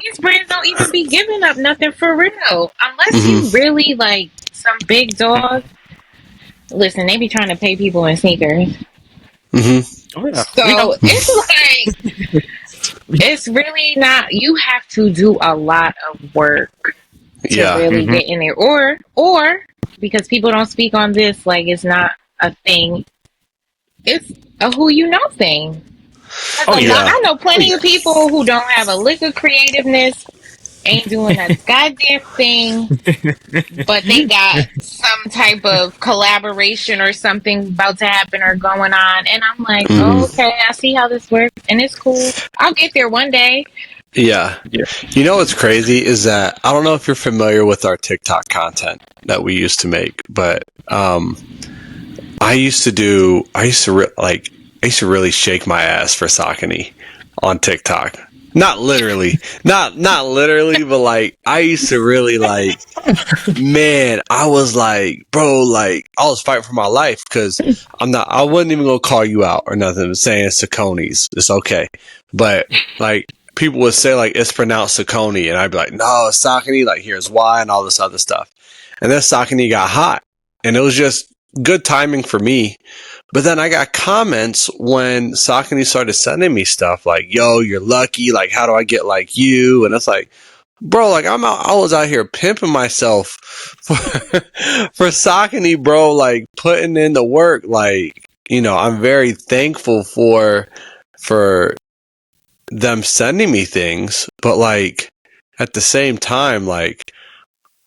These brands don't even be giving up nothing for real unless you really like some big dog. Listen, they be trying to pay people in sneakers. Oh, yeah. So it's like it's really not. You have to do a lot of work to really get in there, or because people don't speak on this, like it's not a thing. It's a who you know thing. I know plenty of people who don't have a lick of creativeness, ain't doing a goddamn thing, but they got some type of collaboration or something about to happen or going on, and I'm like, oh, okay, I see how this works, and it's cool. I'll get there one day. Yeah. You know what's crazy is that I don't know if you're familiar with our TikTok content that we used to make, but I used to really shake my ass for Saucony on TikTok. Not literally, not literally, but like I used to really like, man, I was like, bro, like I was fighting for my life because I wasn't even gonna call you out or nothing. I'm saying Saucony's, it's okay, but like people would say like it's pronounced Saucony, and I'd be like, no, it's Saucony. Like here's why, and all this other stuff. And then Saucony got hot, and it was just good timing for me. But then I got comments when Saucony started sending me stuff like, yo, you're lucky. Like, how do I get like you? And it's like, bro, like I was out here pimping myself for Saucony, bro. Like putting in the work. Like, you know, I'm very thankful for them sending me things. But like at the same time, like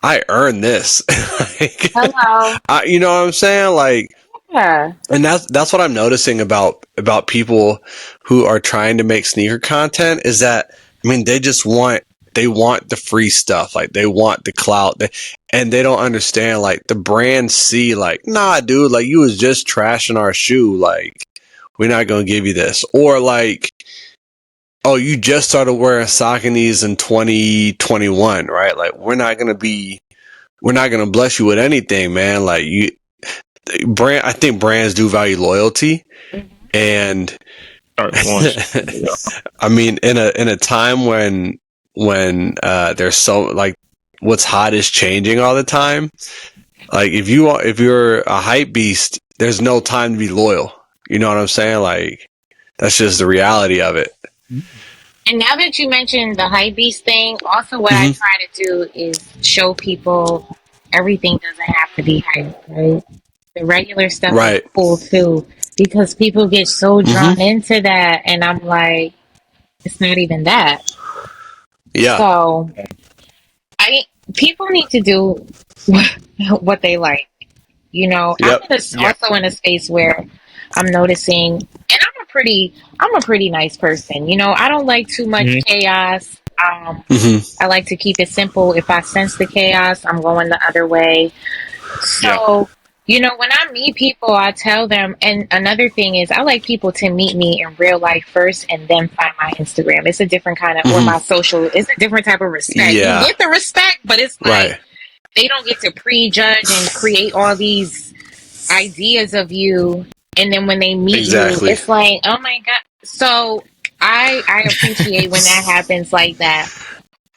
I earned this. Like, hello. You know what I'm saying? Like, yeah. And that's what I'm noticing about people who are trying to make sneaker content is that, I mean, they want the free stuff. Like they want the clout, and they don't understand, like the brands see like, nah, dude, like you was just trashing our shoe. Like we're not going to give you this. Or like, oh, you just started wearing Sauconys in 2021, right? Like we're not going to bless you with anything, man. Like I think brands do value loyalty, and I mean, in a time when there's so like what's hot is changing all the time. Like if you're a hype beast, there's no time to be loyal. You know what I'm saying? Like that's just the reality of it. And now that you mentioned the hype beast thing, also what I try to do is show people everything doesn't have to be hype, right? The regular stuff is cool too, because people get so drawn into that, and I'm like, it's not even that. Yeah. So, people need to do what they like. You know, I'm also in a space where I'm noticing, and I'm a pretty nice person. You know, I don't like too much chaos. I like to keep it simple. If I sense the chaos, I'm going the other way. So, you know, when I meet people, I tell them, and another thing is I like people to meet me in real life first and then find my Instagram. It's a different kind of, or my social, it's a different type of respect. Yeah. You get the respect, but it's like, they don't get to prejudge and create all these ideas of you. And then when they meet you, it's like, oh my God. So I appreciate when that happens like that.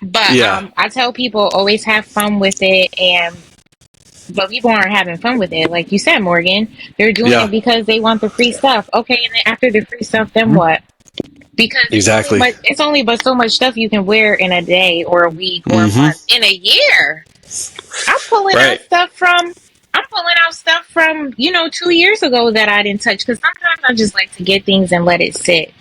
But I tell people always have fun with it, but people aren't having fun with it. Like you said, Morgan, they're doing it because they want the free stuff. Okay, and then after the free stuff, then what? Because it's only but so much stuff you can wear in a day or a week or a month. In a year, I'm pulling out stuff from 2 years ago that I didn't touch, because sometimes I just like to get things and let it sit.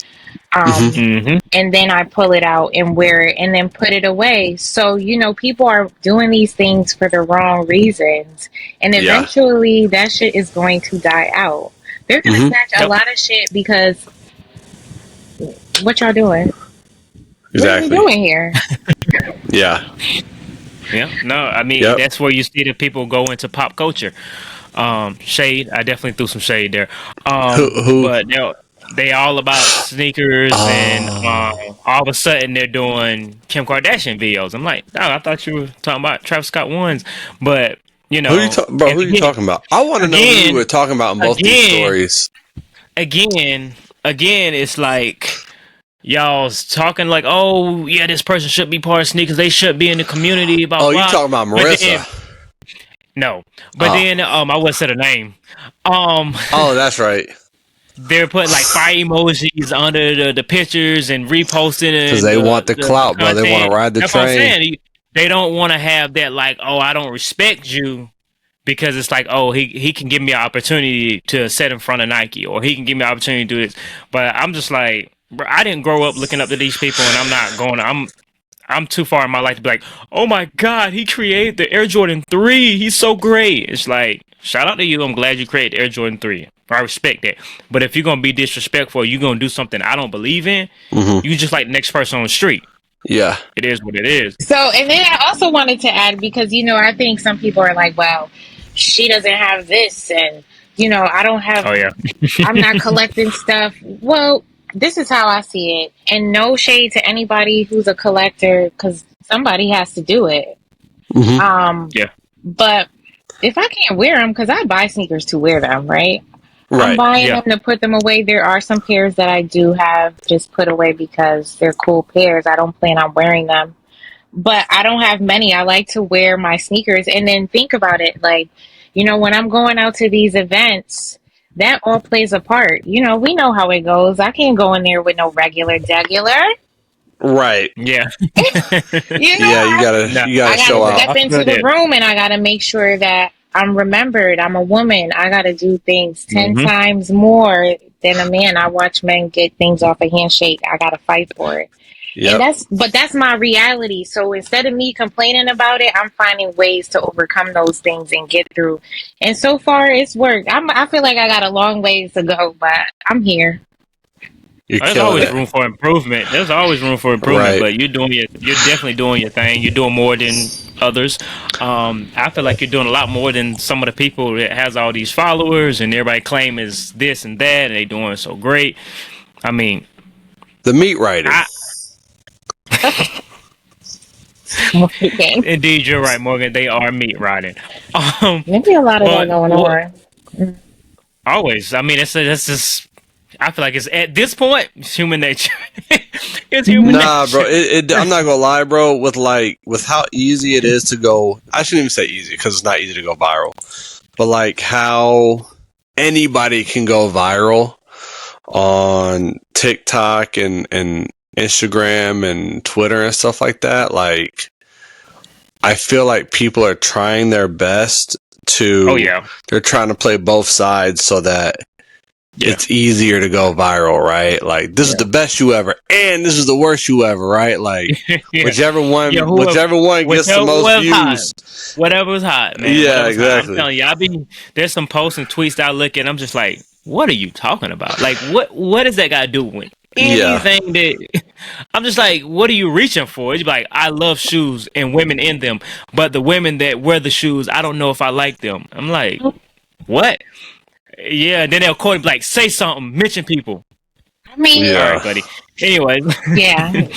And then I pull it out and wear it and then put it away. So, people are doing these things for the wrong reasons. And eventually that shit is going to die out. They're going to snatch a lot of shit because what y'all doing? Exactly. What are we doing here? Yeah. Yeah. No, I mean that's where you see the people go into pop culture. Shade. I definitely threw some shade there. Who? But they all about sneakers, and all of a sudden they're doing Kim Kardashian videos. I'm like, oh, I thought you were talking about Travis Scott ones, but you know, Who are you talking about? I want to know who you were talking about in both these stories. Again, it's like y'all's talking like, oh yeah, this person should be part of sneakers. They should be in the community. Blah, you blah. talking about Marissa? No, but then I would say her name. Oh, that's right. They're putting like fire emojis under the pictures and reposting it because they want the clout, bro. They want to ride the train. That's what I'm saying. They don't want to have that like, oh, I don't respect you because it's like, oh, he can give me an opportunity to set in front of Nike, or he can give me an opportunity to do this. But I'm just like, bro, I didn't grow up looking up to these people, and I'm not going. I'm too far in my life to be like, oh my God, he created the Air Jordan 3. He's so great. It's like, shout out to you. I'm glad you created Air Jordan 3. I respect that. But if you're going to be disrespectful, you're going to do something I don't believe in, you just like the next person on the street. Yeah. It is what it is. So, and then I also wanted to add, because, you know, I think some people are like, well, she doesn't have this, and, you know, I don't have, I'm not collecting stuff. Well, this is how I see it. And no shade to anybody who's a collector, because somebody has to do it. But if I can't wear them, because I buy sneakers to wear them, right? I'm buying them to put them away. There are some pairs that I do have just put away because they're cool pairs. I don't plan on wearing them. But I don't have many. I like to wear my sneakers. And then think about it. Like, you know, when I'm going out to these events, that all plays a part. You know, we know how it goes. I can't go in there with no regular degular. Right. Yeah. You know, you gotta show out. I gotta step into the room, and I gotta make sure that I'm remembered. I'm a woman. I gotta do things 10 times more than a man. I watch men get things off a handshake. I gotta fight for it. Yep. And that's my reality. So instead of me complaining about it, I'm finding ways to overcome those things and get through. And so far, it's worked. I feel like I got a long ways to go, but I'm here. There's always room for improvement. There's always room for improvement, but you're definitely doing your thing. You're doing more than others. I feel like you're doing a lot more than some of the people that has all these followers and everybody claim is this and that, and they doing so great. I mean, the meat writing. Indeed, you're right, Morgan. They are meat riding. Maybe a lot of that going on. Always. I mean, it's just. I feel like it's at this point, it's human nature. It's human nature. Bro. I'm not gonna lie, bro. With how easy it is to go. I shouldn't even say easy because it's not easy to go viral. But like how anybody can go viral on TikTok and Instagram and Twitter and stuff like that. Like, I feel like people are trying their best to. They're trying to play both sides so that. It's easier to go viral, right? Like, this is the best shoe ever, and this is the worst shoe ever, right? Like, whichever one gets the most views. Whatever's hot, man. Yeah, exactly. I'm telling you, there's some posts and tweets that I look at, and I'm just like, what are you talking about? Like, what does that got to do with anything that... I'm just like, what are you reaching for? It's like, I love shoes and women in them, but the women that wear the shoes, I don't know if I like them. I'm like, what? Yeah, then they'll quote him like, say something, mention people. I mean, all right, buddy. Anyways. Yeah.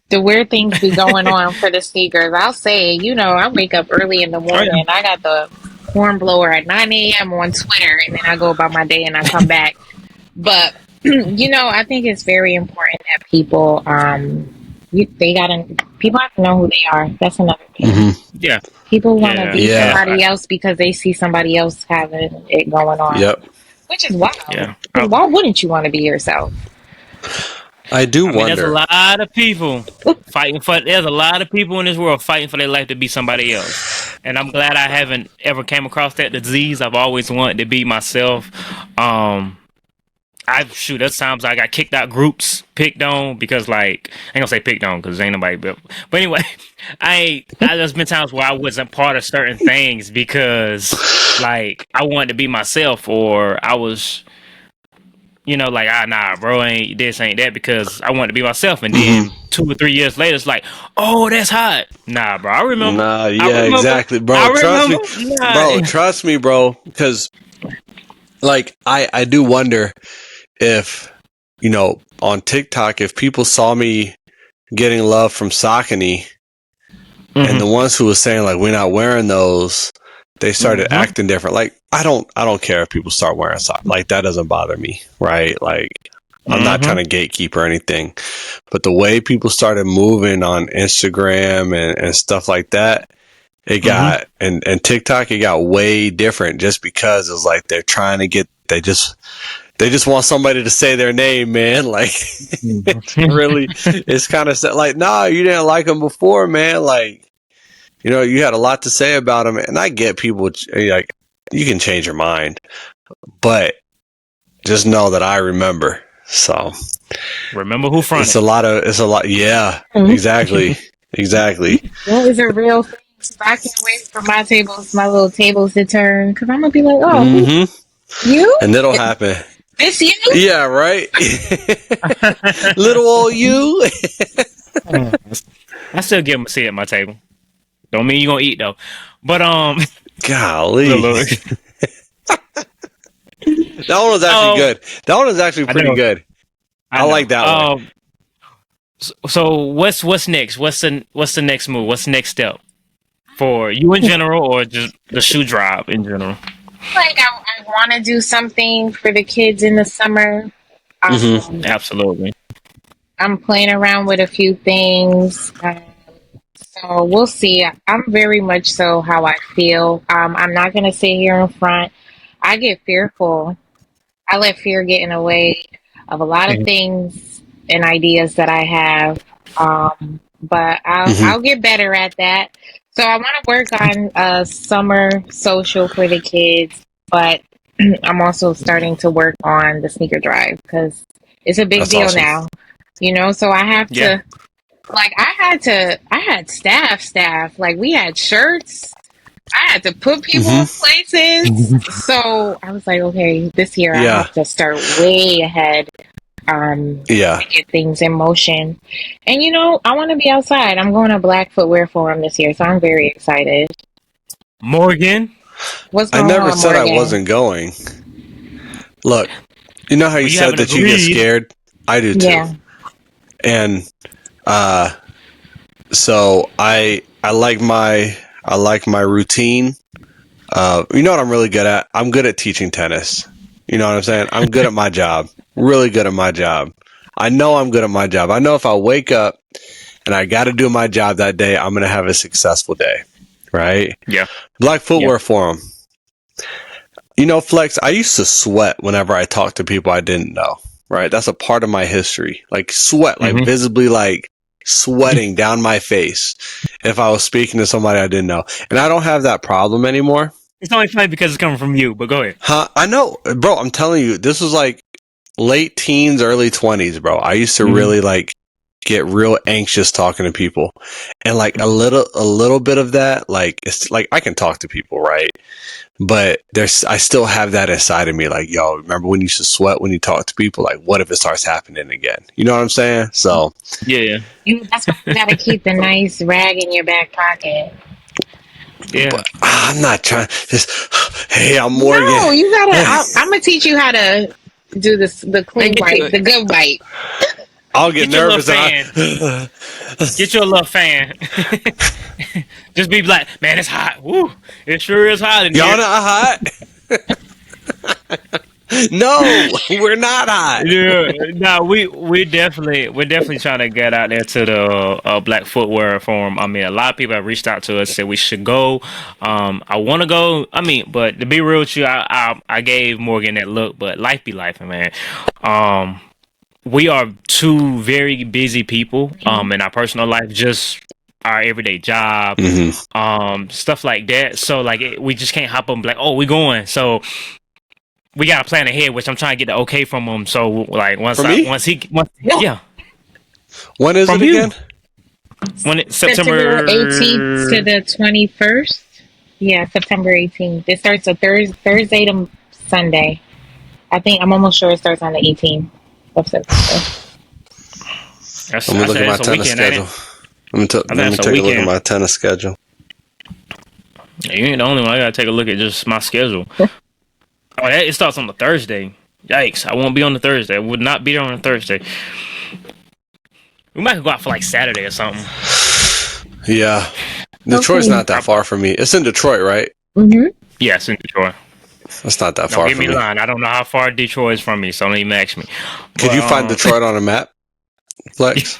The weird things be going on for the sneakers. I'll say, you know, I wake up early in the morning. I got the horn blower at 9 a.m. on Twitter, and then I go about my day and I come back. But, you know, I think it's very important that people, people have to know who they are. That's another thing. Yeah. People want to be somebody else because they see somebody else having it going on. Yep. Which is wild. Yeah. Why wouldn't you want to be yourself? I wonder. There's a lot of people there's a lot of people in this world fighting for their life to be somebody else. And I'm glad I haven't ever came across that disease. I've always wanted to be myself. There's times I got kicked out groups, picked on because I ain't gonna say picked on because ain't nobody but anyway, there's been times where I wasn't part of certain things because like I wanted to be myself, or I was like, nah, bro, ain't that, because I want to be myself. And then 2 or 3 years later, it's like, oh, that's hot. Nah, bro, I remember. Nah, yeah, I remember. exactly, bro. I Trust remember. me, bro. Trust me, bro. Because, like, I do wonder if, on TikTok, if people saw me getting love from Saucony, and the ones who was saying like we're not wearing those, they started acting different. Like, I don't care if people start wearing socks. Like, that doesn't bother me, right? Like, I'm not trying to gatekeep or anything, but the way people started moving on Instagram and stuff like that, it got and TikTok, it got way different, just because it's like they're trying to get, they just want somebody to say their name, man. Like, really, it's kind of like, nah, you didn't like them before, man. Like, you had a lot to say about them, and I get people, like, you can change your mind, but just know that I remember. So remember who fronted. It's a lot. Yeah, exactly. That is a real thing. I can't wait for my little tables to turn, because I'm gonna be like, oh, you? And it'll happen. This you? Yeah, right. Little old you. I still give them a seat at my table. Don't mean you're gonna eat though. But golly. That one was actually good. That one was actually pretty good. I like that one. So what's next? What's the next move? What's the next step for you in general, or just the shoe drop in general? Like, I want to do something for the kids in the summer. Absolutely. I'm playing around with a few things. So we'll see. I'm very much so how I feel. I'm not going to sit here in front. I get fearful. I let fear get in the way of a lot of things and ideas that I have. But I'll get better at that. So I want to work on a summer social for the kids, but I'm also starting to work on the sneaker drive, because it's a big deal now. So I have to, like, I had staff. Like, we had shirts. I had to put people in places. So I was like, okay, this year I have to start way ahead. To get things in motion. And I want to be outside. I'm going to Black Footwear Forum this year, so I'm very excited. Morgan? I never said I wasn't going. Look, you know how you said that you get scared? I do too. Yeah. And so I like my routine. You know what I'm really good at? I'm good at teaching tennis. You know what I'm saying? I'm good at my job. Really good at my job. I know I'm good at my job. I know if I wake up and I got to do my job that day, I'm going to have a successful day. Right? Yeah. Black Footwear Forum. Flexx, I used to sweat whenever I talked to people I didn't know. Right? That's a part of my history. Like, sweat, like visibly, like sweating down my face if I was speaking to somebody I didn't know. And I don't have that problem anymore. It's only funny because it's coming from you, but go ahead. I know, bro. I'm telling you, this was like late teens, early 20s, bro. I used to really like get real anxious talking to people, and like a little bit of that, like, it's like I can talk to people, right? But I still have that inside of me. Like, yo, remember when you used to sweat when you talk to people? Like, what if it starts happening again? You know what I'm saying? So yeah. That's why you gotta keep the nice rag in your back pocket. Yeah, but I'm not trying. Just, hey, I'm Morgan. No, you gotta. I'm gonna teach you how to do this. The clean bite, the good bite. I'll get nervous. Get you a little fan. Just be like, man, it's hot. Woo! It sure is hot in here. Y'all not hot? No, we're not hot. Yeah, no, we're definitely trying to get out there to the Black Footwear Forum. I mean, a lot of people have reached out to us, said we should go. I want to go. I mean, but to be real with you, I gave Morgan that look, but life be life, man. We are two very busy people in our personal life, just our everyday job, stuff like that. So like we just can't hop up and be like, oh, we going. So we got to plan ahead, which I'm trying to get the okay from him. So like once yeah. When is it again? September 18th to the 21st. Yeah, September 18th. It starts a Thursday to Sunday. I think I'm almost sure it starts on the 18th of September. I'm gonna look at my tennis schedule. Let me take a look at my tennis schedule. You ain't the only one. I gotta take a look at just my schedule. It starts on the Thursday. Yikes! I won't be on the Thursday. I would not be there on a Thursday. We might go out for like Saturday or something. Yeah, Detroit's not that far from me. It's in Detroit, right? Mm-hmm. Yeah, it's in Detroit. That's not that far from me. Don't get me lying. I don't know how far Detroit is from me, so don't even ask me. Could you find Detroit on a map, Flexx?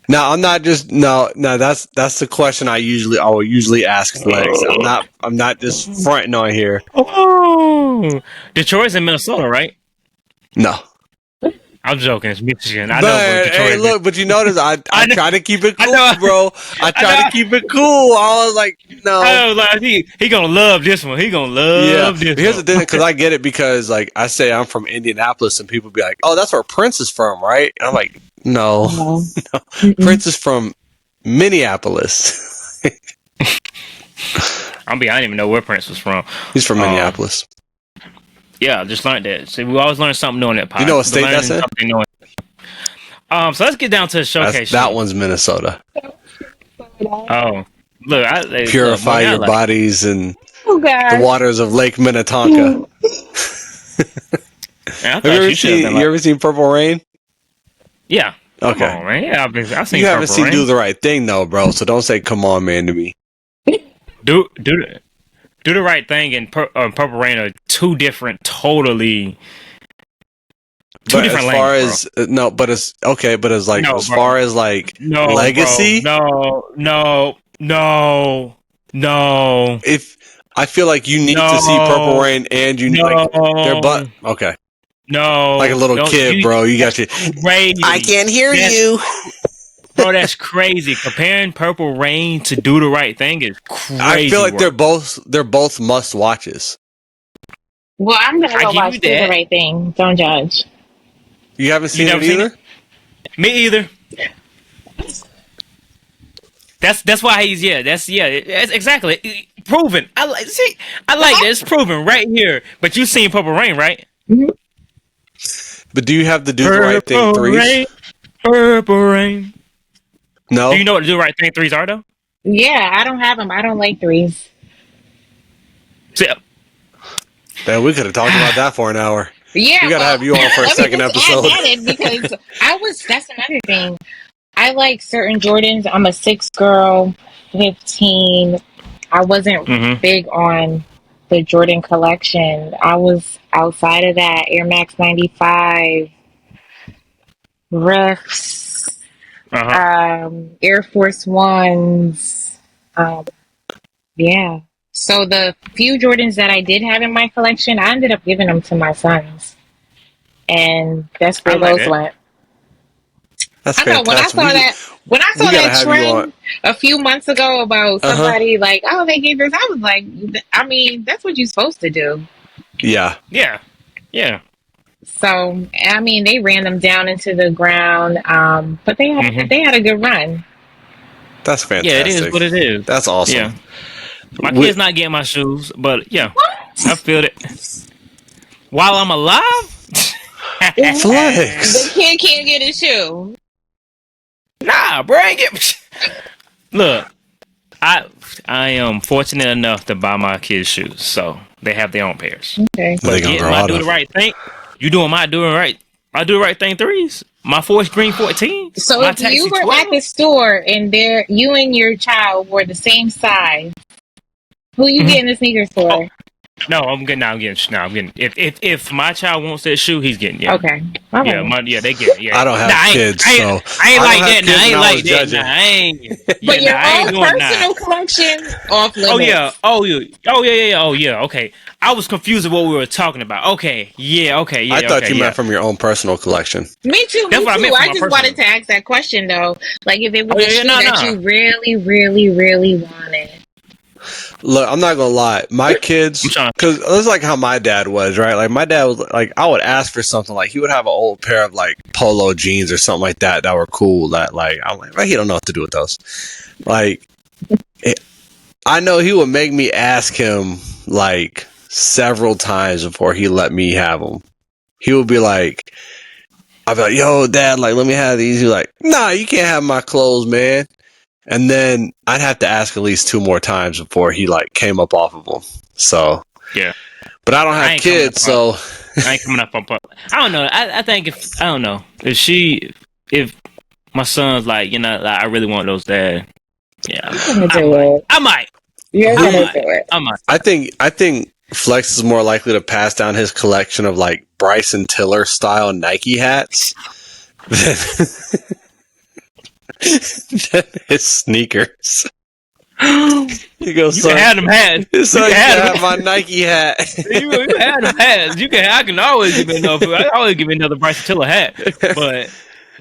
No, I'm not just no. That's the question I will usually ask Flexx. I'm not just fronting on here. Oh, Detroit's in Minnesota, right? No, I'm joking. It's Michigan. I know. But Detroit hey, look, but you notice I try to keep it cool, bro. I try to keep it cool. I was like, no. I was like, he gonna love this one. He gonna love this. Here's the thing, because I get it, because like I say I'm from Indianapolis, and people be like, "Oh, that's where Prince is from, right?" And I'm like, no. Prince is from Minneapolis. I don't even know where Prince was from. He's from Minneapolis. Yeah, I just learned that. See, we always learn something new in that podcast. You know what state that's in? So let's get down to the showcase. That one's Minnesota. Oh, look! Purify your bodies in the waters of Lake Minnetonka. Have you ever seen Purple Rain? Yeah. Okay. Come on, man. Yeah, I've seen. You haven't seen Do the Right Thing though, bro. So don't say "Come on, man" to me. Do the Right Thing and Purple Rain are two different languages. But it's okay. But it's like far as like legacy. No. If I feel like you need to see Purple Rain, and they're okay. No, like a little kid, bro. You got to. Crazy. I can't hear you, bro. That's crazy. Comparing Purple Rain to Do the Right Thing is crazy. I feel like they're both must watches. Well, I'm gonna go watch Do the Right Thing. Don't judge. You haven't seen it either? Me either. That's why he's that's exactly proven. I like that. It's proven right here. But you've seen Purple Rain, right? Mm-hmm. But do you have the Do the Right Thing 3s? Purple Rain. No. Do you know what the Do the Right Thing 3s are though? Yeah, I don't have them. I don't like 3s. Man, we could have talked about that for an hour. Yeah, we gotta have you on for a second episode. Because that's another thing. I like certain Jordans. I'm a 6 girl, 15. I wasn't big on the Jordan collection. I was outside of that. Air Max 95, Riffs, Air Force Ones. Yeah. So the few Jordans that I did have in my collection, I ended up giving them to my sons. And that's where those went. That's fantastic. When I saw that trend a few months ago about somebody like, oh, they gave this, I was like, I mean, that's what you're supposed to do. Yeah. So, I mean, they ran them down into the ground, but they had a good run. That's fantastic. Yeah, it is what it is. That's awesome. Yeah. My kid's not getting my shoes, but yeah, I feel it. While I'm alive, Flexx. The kid can't get a shoe. Nah, bring it. Look, I am fortunate enough to buy my kids shoes, so they have their own pairs. Okay, but I do the right thing. You doing my do the right? I do the right thing 3s. My Forest Green 14. So if you were 12. At the store and you and your child were the same size, who you getting the sneakers for? Oh. No, I'm getting. If my child wants that shoe, he's getting it. Okay. Yeah, they get it. Yeah. I don't have kids, so I ain't like that. I ain't like that. I ain't. But your own personal collection off limits. Oh yeah. Okay, I was confused with what we were talking about. Okay. I thought you meant from your own personal collection. Me too. I just wanted to ask that question though. Like if it was a shoe that you really, really, really wanted. Look, I'm not gonna lie. My kids, because it's like how my dad was, right? Like my dad was like, I would ask for something, like he would have an old pair of like polo jeans or something like that were cool. That like I'm like, right, he don't know what to do with those. Like, I know he would make me ask him like several times before he let me have them. He would be like, I'd be like, yo, Dad, like, let me have these. He's like, nah, you can't have my clothes, man. And then I'd have to ask at least 2 more times before he like came up off of them. So yeah, but I don't have kids, so I ain't coming up on. I don't know. I think if my son's like, you know, like, I really want those, Dad. Yeah, I might. You're gonna do it. I might. I think Flexx is more likely to pass down his collection of like Bryson Tiller style Nike hats than his sneakers. He goes, you can have them hats. You can have my Nike hat. You can have them hats. I can always give me another Bryson Tiller hat, but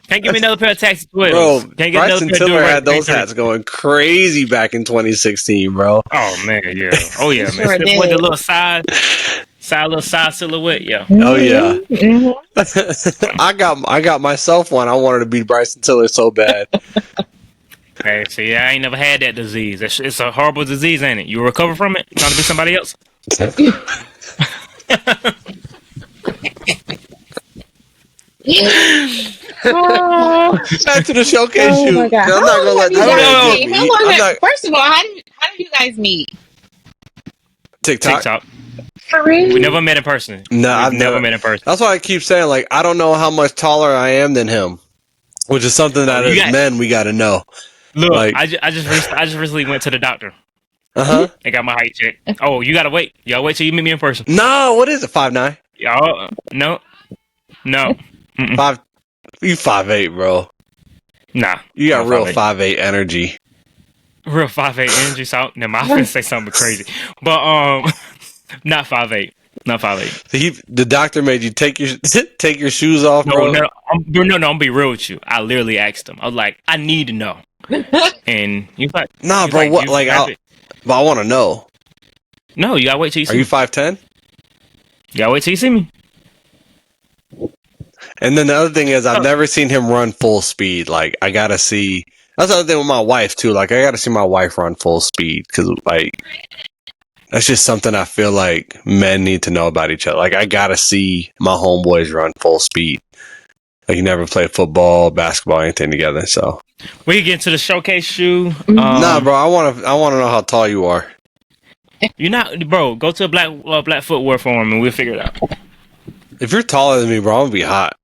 can't give me another pair of Taxi 12s. Bro, Bryson Tiller had those hats going crazy back in 2016, bro. Oh man, yeah. Oh yeah, man. With the little side silhouette, yeah. Oh yeah. I got myself one. I wanted to beat Bryson Tiller so bad. Hey, see, I ain't never had that disease. It's a horrible disease, ain't it? You recover from it? Trying to be somebody else? Back to the showcase shoot. I'm not gonna let you First of all, how did you guys meet? TikTok. For real? We never met in person. No, I've never met in person. That's why I keep saying, like, I don't know how much taller I am than him, which is something that as men we got to know. Look, like, I just recently went to the doctor. And got my height checked. Oh, you gotta wait. Y'all wait till you meet me in person. No, what is it? 5'9"? Y'all, no. Mm-mm. You 5'8", bro. Nah, you got real 5'8" energy. Real 5'8" energy. So now my friends say something crazy, but not 5'8". Not 5'8". The doctor made you take your shoes off, bro. No, I'm gonna be real with you. I literally asked him. I was like, I need to know. And he's like, nah, bro. What? Like, I want to know. No, you gotta wait till you see me. Are you 5'10"? You gotta wait till you see me. And then the other thing is, I've never seen him run full speed. Like, I gotta see. That's the other thing with my wife too. Like, I gotta see my wife run full speed because, like, that's just something I feel like men need to know about each other. Like, I gotta see my homeboys run full speed. Like, you never played football, basketball, anything together. So we get into the showcase shoe. Nah, bro. I want to know how tall you are. You're not, bro. Go to a black footwear forum and we'll figure it out. If you're taller than me, bro, I'm gonna be hot.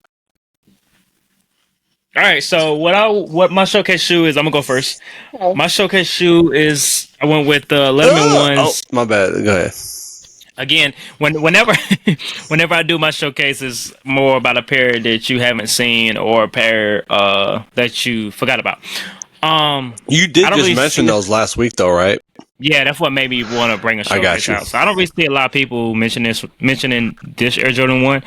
All right. So what my showcase shoe is? I'm gonna go first. Oh. My showcase shoe is I went with the Letterman ones. Oh, my bad. Go ahead. Again, whenever I do my showcase, it's more about a pair that you haven't seen or a pair that you forgot about. You did just really mention those last week, though, right? Yeah, that's what made me want to bring a showcase out. So I don't really see a lot of people mentioning this Air Jordan 1.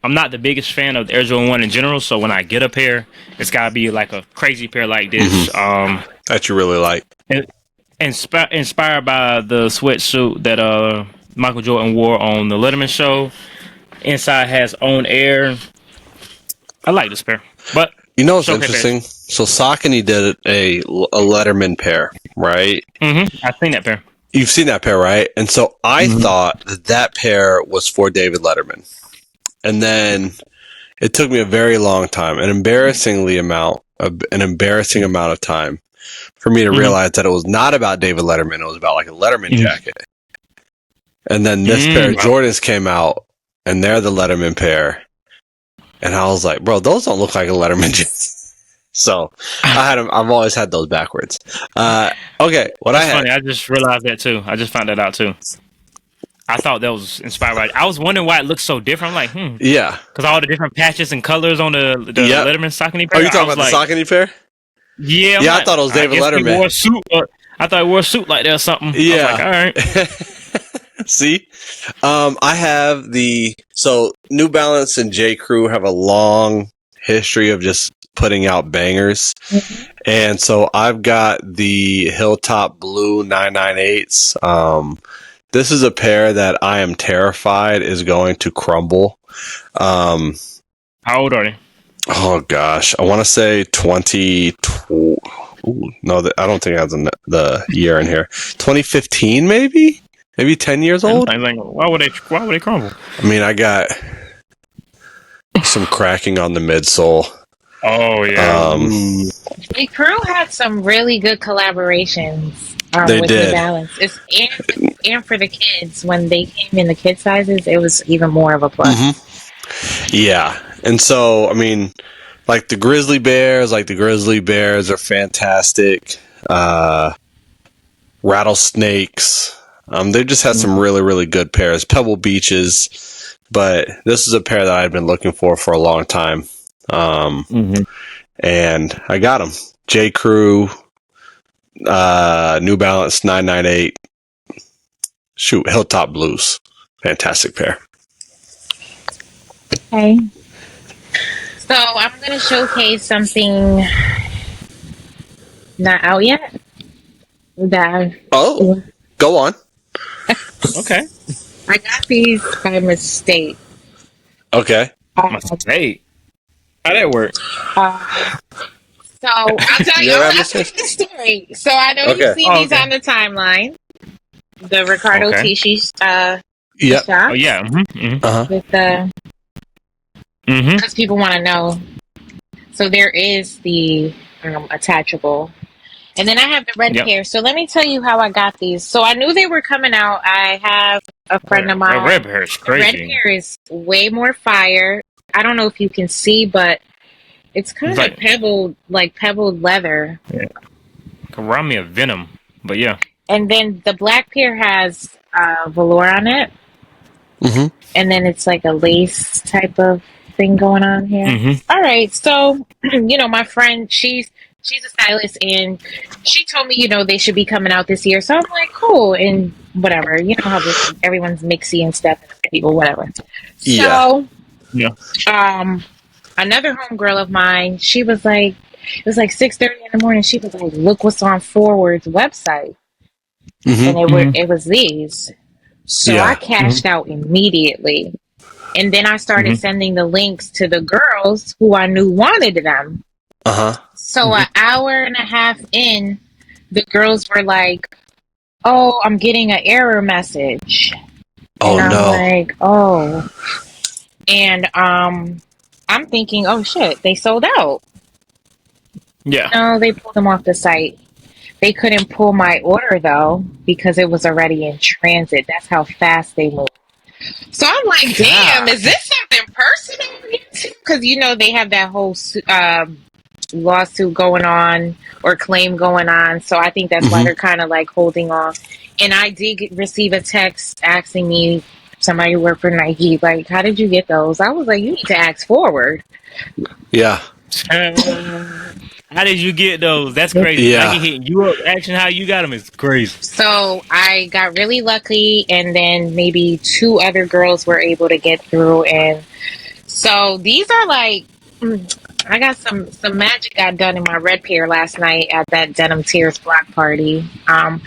I'm not the biggest fan of the Air Jordan 1 in general, so when I get a pair, it's got to be like a crazy pair like this. That you really like. Inspired by the sweatsuit that Michael Jordan wore on the Letterman show. Inside has own air. I like this pair. But you know what's interesting? Pairs. So Saucony did a Letterman pair, right? Mm-hmm. I've seen that pair. You've seen that pair, right? And so I thought that pair was for David Letterman. And then it took me a very long time, an embarrassing amount of time for me to realize that it was not about David Letterman. It was about like a Letterman jacket. And then this pair of Jordans came out, and they're the Letterman pair. And I was like, bro, those don't look like a Letterman jacket. So I've always had those backwards. Okay, That's funny. I just realized that too. I just found that out too. I thought that was inspired by. I was wondering why it looks so different. I'm like, yeah, because all the different patches and colors on the Letterman Saucony pair. Are you talking about the Saucony pair? Yeah, yeah. I thought it was David Letterman. Wore a suit, I thought he wore a suit like that or something. Yeah, I was like, all right. See, I have so New Balance and J. Crew have a long history of just putting out bangers, and so I've got the Hilltop Blue 998s. This is a pair that I am terrified is going to crumble. How old are they? Oh gosh, I want to say 20. No, I don't think it has the year in here. 2015, maybe. maybe 10 years old. I'm like, why would they crumble? I mean, I got some cracking on the midsole. Oh yeah. The crew had some really good collaborations They with did. New Balance. And for the kids, when they came in the kid sizes, it was even more of a plus. Mm-hmm. Yeah, and so I mean, like the grizzly bears are fantastic. Rattlesnakes. They just had some really, really good pairs. Pebble Beaches, but this is a pair that I've been looking for a long time. And I got them. J. Crew, New Balance 998. Shoot, Hilltop Blues. Fantastic pair. Okay. So I'm going to showcase something not out yet. Oh, go on. Okay. I got these by mistake. Okay. Mistake. How that work? So I'll tell you the story. So I know you've seen these on the timeline. The Ricardo Tisci shop. Oh yeah. With the because people want to know. So there is the attachable. And then I have the red pair. So let me tell you how I got these. So I knew they were coming out. I have a friend of mine. The red pair is crazy. The red pair is way more fire. I don't know if you can see, but it's kind of like pebbled leather. Yeah. Can remind me of Venom, but yeah. And then the black pair has velour on it. Mm-hmm. And then it's like a lace type of thing going on here. Mm-hmm. All right. So, my friend, she's a stylist, and she told me, they should be coming out this year. So I'm like, cool, and whatever. You know how everyone's mixy and stuff, people, whatever. So, another homegirl of mine, she was like, it was like 6:30 in the morning. She was like, look what's on Forward's website, and it was these. So I cashed out immediately, and then I started sending the links to the girls who I knew wanted them. So an hour and a half in, the girls were like, "Oh, I'm getting an error message." Oh, and I'm no! Like, oh, and I'm thinking, "Oh shit, they sold out." Yeah. No, they pulled them off the site. They couldn't pull my order though because it was already in transit. That's how fast they moved. So I'm like, "Damn, is this something personal?" Because they have that whole lawsuit going on or claim going on, so I think that's why they're kind of like holding off. And I did receive a text asking me, somebody who worked for Nike, like, how did you get those? I was like, you need to ask Forward. Yeah. How did you get those? That's crazy. Yeah. Nike hitting you up, asking how you got them is crazy. So I got really lucky, and then maybe 2 other girls were able to get through, and so these are like, I got some magic got done in my red pair last night at that Denim Tears block party. But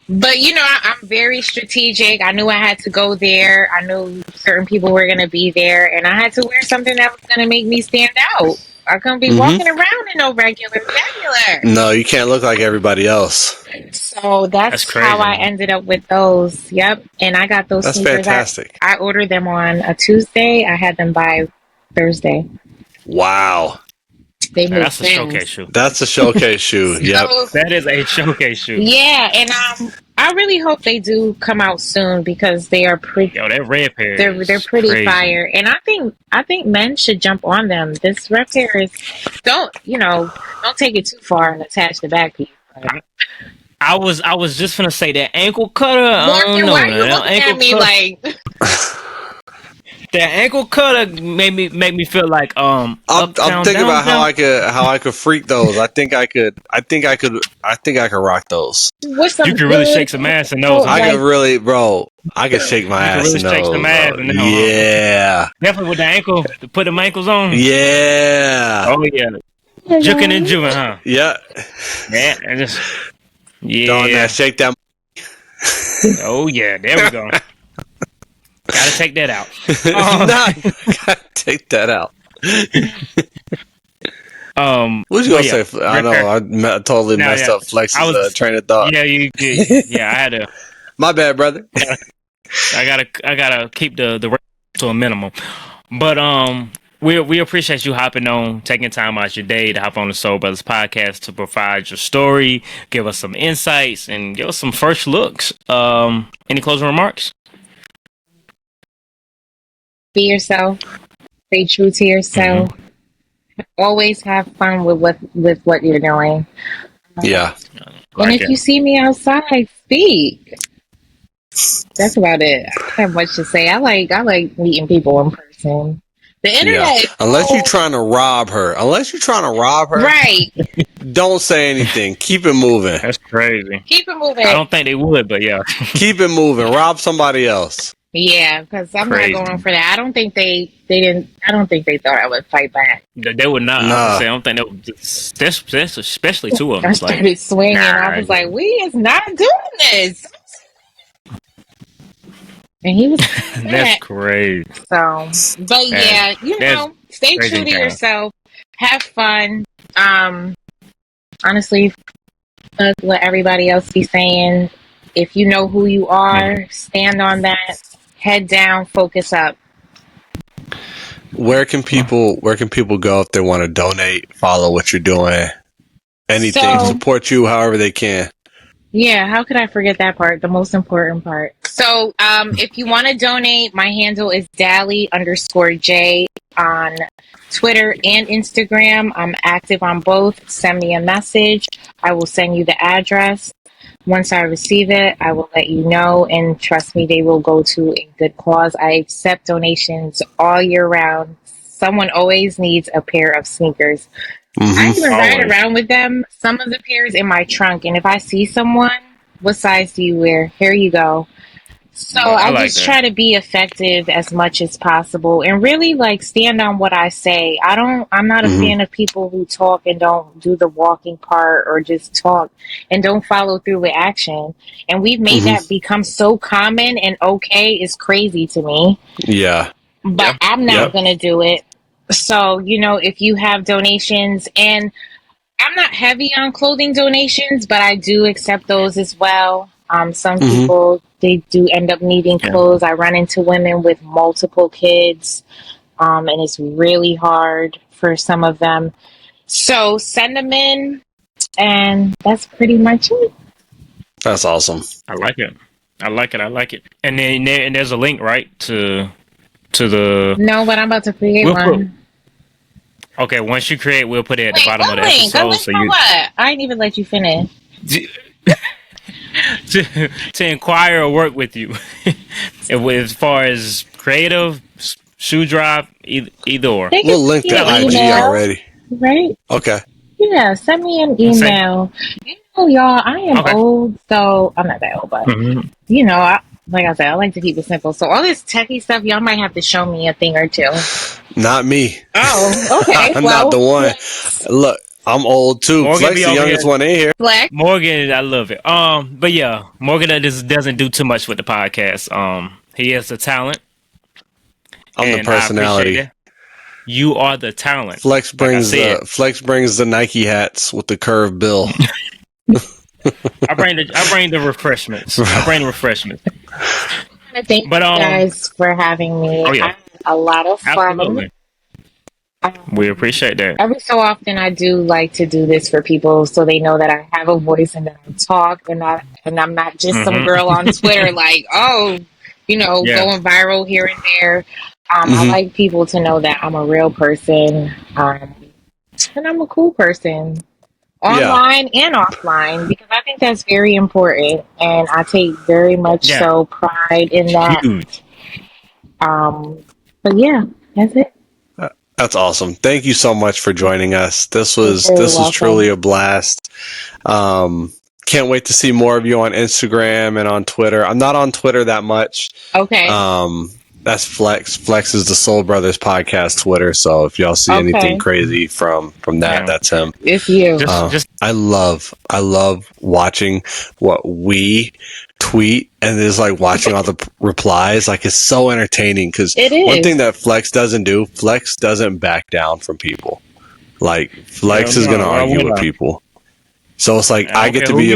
I'm very strategic. I knew I had to go there. I knew certain people were going to be there, and I had to wear something that was going to make me stand out. I couldn't be walking around in no regular. No, you can't look like everybody else. So that's how I ended up with those. Yep, and I got those. That's sneakers. fantastic. I ordered them on a Tuesday. I had them by Thursday. Wow. That's a showcase shoe. That's a showcase shoe. Yep. That is a showcase shoe. Yeah, and I really hope they do come out soon because they are pretty. Yo, that red pair. They're pretty crazy. fire, and I think men should jump on them. This red pair is don't take it too far and attach the back piece. I was just gonna say that ankle cutter. Morgan, why are you looking at me like? That ankle cutter made me feel like I'm thinking about how I could freak those. I think I could rock those. What's you can really shake some ass in those. I can really, bro. I can shake my ass in those. Shake some ass in those. Yeah. Definitely with the ankle to put them ankles on. Yeah. Oh yeah. Juking and juving, huh? Yeah. Yeah. And just Don't shake that. Oh yeah. There we go. Gotta take that out. Gotta take that out. What was you gonna say? I know I totally messed up Flex's train of thought. Yeah, you did. Yeah, I had to. My bad, brother. I gotta keep the to a minimum. But we appreciate you hopping on, taking time out your day to hop on the Soul Brothers podcast to provide your story, give us some insights, and give us some first looks. Any closing remarks? Be yourself. Stay true to yourself. Always have fun with what you're doing. Yeah. And if you see me outside, speak. That's about it. I don't have much to say. I like meeting people in person. The internet. Yeah. Unless you're trying to rob her. Right. Don't say anything. Keep it moving. That's crazy. Keep it moving. I don't think they would, but yeah. Keep it moving. Rob somebody else. Yeah, because I'm not going for that. I don't think they thought I would fight back. They would not. Nah. I don't think they would. That's especially two of them. I started swinging. I was like, "We is not doing this." And he was. That's crazy. So, but yeah, stay true to yourself. Have fun. Honestly, fuck what everybody else be saying. If you know who you are, stand on that. Head down, focus up. Where can people go if they want to donate, follow what you're doing, anything, support you however they can? Yeah, how could I forget that part? The most important part. So, if you want to donate, my handle is Dali_J on Twitter and Instagram. I'm active on both. Send me a message. I will send you the address. Once I receive it, I will let you know, and trust me, they will go to a good cause. I accept donations all year round. Someone always needs a pair of sneakers. I even ride around with them, some of the pairs in my trunk, and if I see someone, what size do you wear? Here you go. So I just try to be effective as much as possible and really stand on what I say. I'm not a fan of people who talk and don't do the walking part or just talk and don't follow through with action. And we've made that become so common and okay, it's crazy to me. Yeah. But I'm not going to do it. So, if you have donations, and I'm not heavy on clothing donations, but I do accept those as well. Some people, they do end up needing clothes. I run into women with multiple kids, and it's really hard for some of them. So send them in, and that's pretty much it. That's awesome. I like it. And then there's a link, right, to the... No, but I'm about to create one. Okay, once you create, we'll put it at the bottom of the episode. So what? I didn't even let you finish. to inquire or work with you, as far as creative, shoe drop, either or. We'll link the IG already. Right? Okay. Yeah, send me an email. Y'all, I am old, so I'm not that old, but like I said, I like to keep it simple. So all this techie stuff, y'all might have to show me a thing or two. Not me. Oh, okay. I'm not the one. Look, I'm old too. Flexx, the youngest one in here. Flexx. Morgan, I love it. But yeah, Morgan just doesn't do too much with the podcast. He is a talent. I'm the personality. You are the talent. Flexx brings the Nike hats with the curved bill. I bring the refreshments. Thank you guys for having me. I had a lot of fun. Absolutely. We appreciate that. Every so often, I do like to do this for people so they know that I have a voice and that I talk and I'm not just some girl on Twitter going viral here and there. I like people to know that I'm a real person and I'm a cool person. Online and offline, because I think that's very important, and I take very much so pride in that. Huge. But yeah, that's it. That's awesome. Thank you so much for joining us. This was truly a blast. Can't wait to see more of you on Instagram and on Twitter. I'm not on Twitter that much. Okay. That's Flexx. Flexx is the Soul Brothers podcast Twitter. So if y'all see anything crazy from that, that's him. It's you. I love watching what we tweet and just watching all the replies. It's so entertaining because one thing that Flexx doesn't do, Flexx doesn't back down from people. Flexx is going to argue with people. So it's I get to be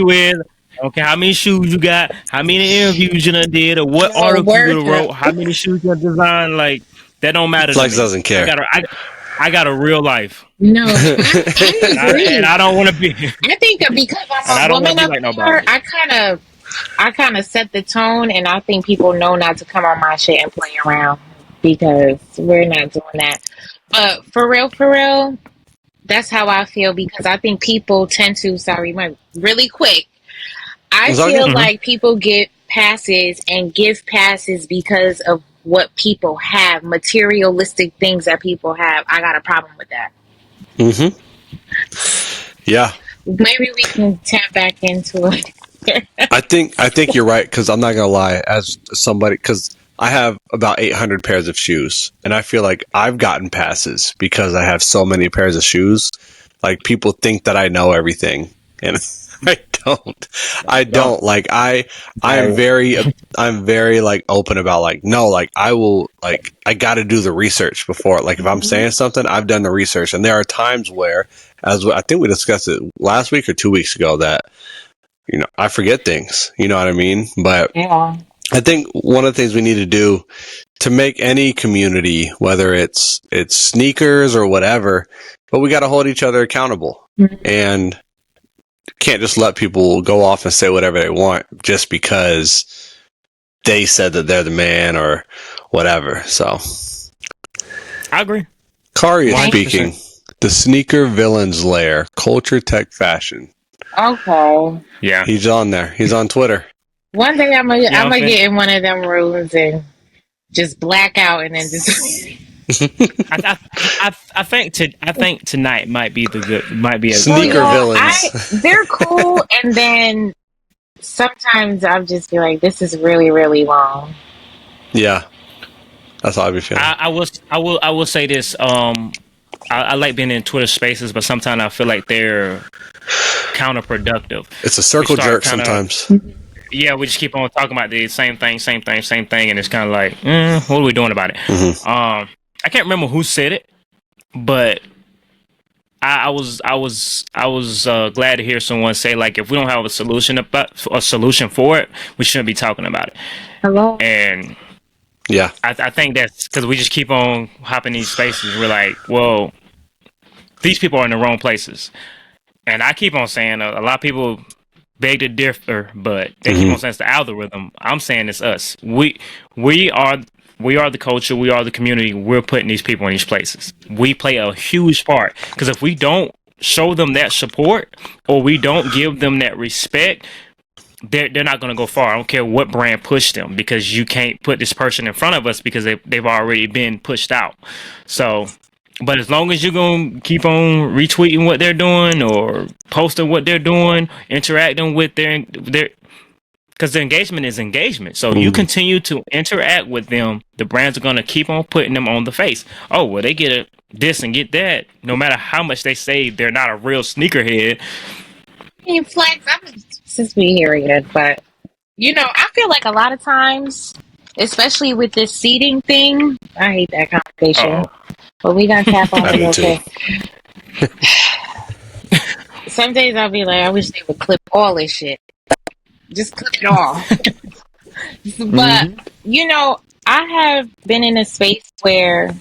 Okay, how many shoes you got? How many interviews you done did? Or what No, article you word done up. wrote? How many shoes you done designed? Like that don't matter to Flexx me. doesn't care. I got a real life. No, I agree. And I don't want to be. I think because And I'm I a don't want woman to be up like here, nobody. I kind of set the tone, and I think people know not to come on my shit and play around because we're not doing that. But for real, that's how I feel because I think people tend to. Sorry, really quick. I It's all feel good. like people get passes and give passes because of what people have, materialistic things that people have. I got a problem with that. Mm-hmm. Yeah. Maybe we can tap back into it. I think you're right, because I'm not gonna lie, as somebody, because I have about 800 pairs of shoes, and I feel like I've gotten passes because I have so many pairs of shoes. Like, people think that I know everything, and I don't. I don't. Like, I'm very like open about, like, no, like, I will, like, I got to do the research before. Like, if I'm saying something, I've done the research, and there are times where, as I think we discussed it last week or 2 weeks ago, that I forget things, you know what I mean? But Yeah. I think one of the things we need to do to make any community, whether it's sneakers or whatever, but we got to hold each other accountable, and can't just let people go off and say whatever they want just because they said that they're the man or whatever. So I agree. Kari is 100%. speaking. The sneaker villain's lair, culture, tech, fashion. Okay. Yeah. He's on there. He's on Twitter. One day I'm gonna Okay. get in one of them rooms and just black out and then just. I think tonight might be a Sneaker villains. They're cool, and then sometimes I'll just be like, "This is really, really long." Yeah, that's how I be feeling. I will say this. I like being in Twitter Spaces, but sometimes I feel like they're counterproductive. It's a circle jerk sometimes. Yeah, we just keep on talking about the same thing, and it's kind of like, what are we doing about it? Mm-hmm. I can't remember who said it, but I was glad to hear someone say, like, if we don't have a solution for it, we shouldn't be talking about it. Hello. And yeah, I think that's because we just keep on hopping these spaces. We're like, well, these people are in the wrong places, and I keep on saying a lot of people beg to differ, but they keep on saying it's the algorithm. I'm saying it's us. We are the culture. We are the community. We're putting these people in these places. We play a huge part, because if we don't show them that support or we don't give them that respect, they're not going to go far. I don't care what brand pushed them, because you can't put this person in front of us because they've already been pushed out. So, but as long as you're going to keep on retweeting what they're doing or posting what they're doing, interacting with their because the engagement is engagement. So you continue to interact with them, the brands are going to keep on putting them on the face. Oh, well, they get this and get that. No matter how much they say they're not a real sneakerhead. Flexx, since we hearing it, but I feel like a lot of times, especially with this seating thing, I hate that conversation. But we gonna tap on it real quick. Some days I'll be like, I wish they would clip all this shit. Just clip it all. But I have been in a space where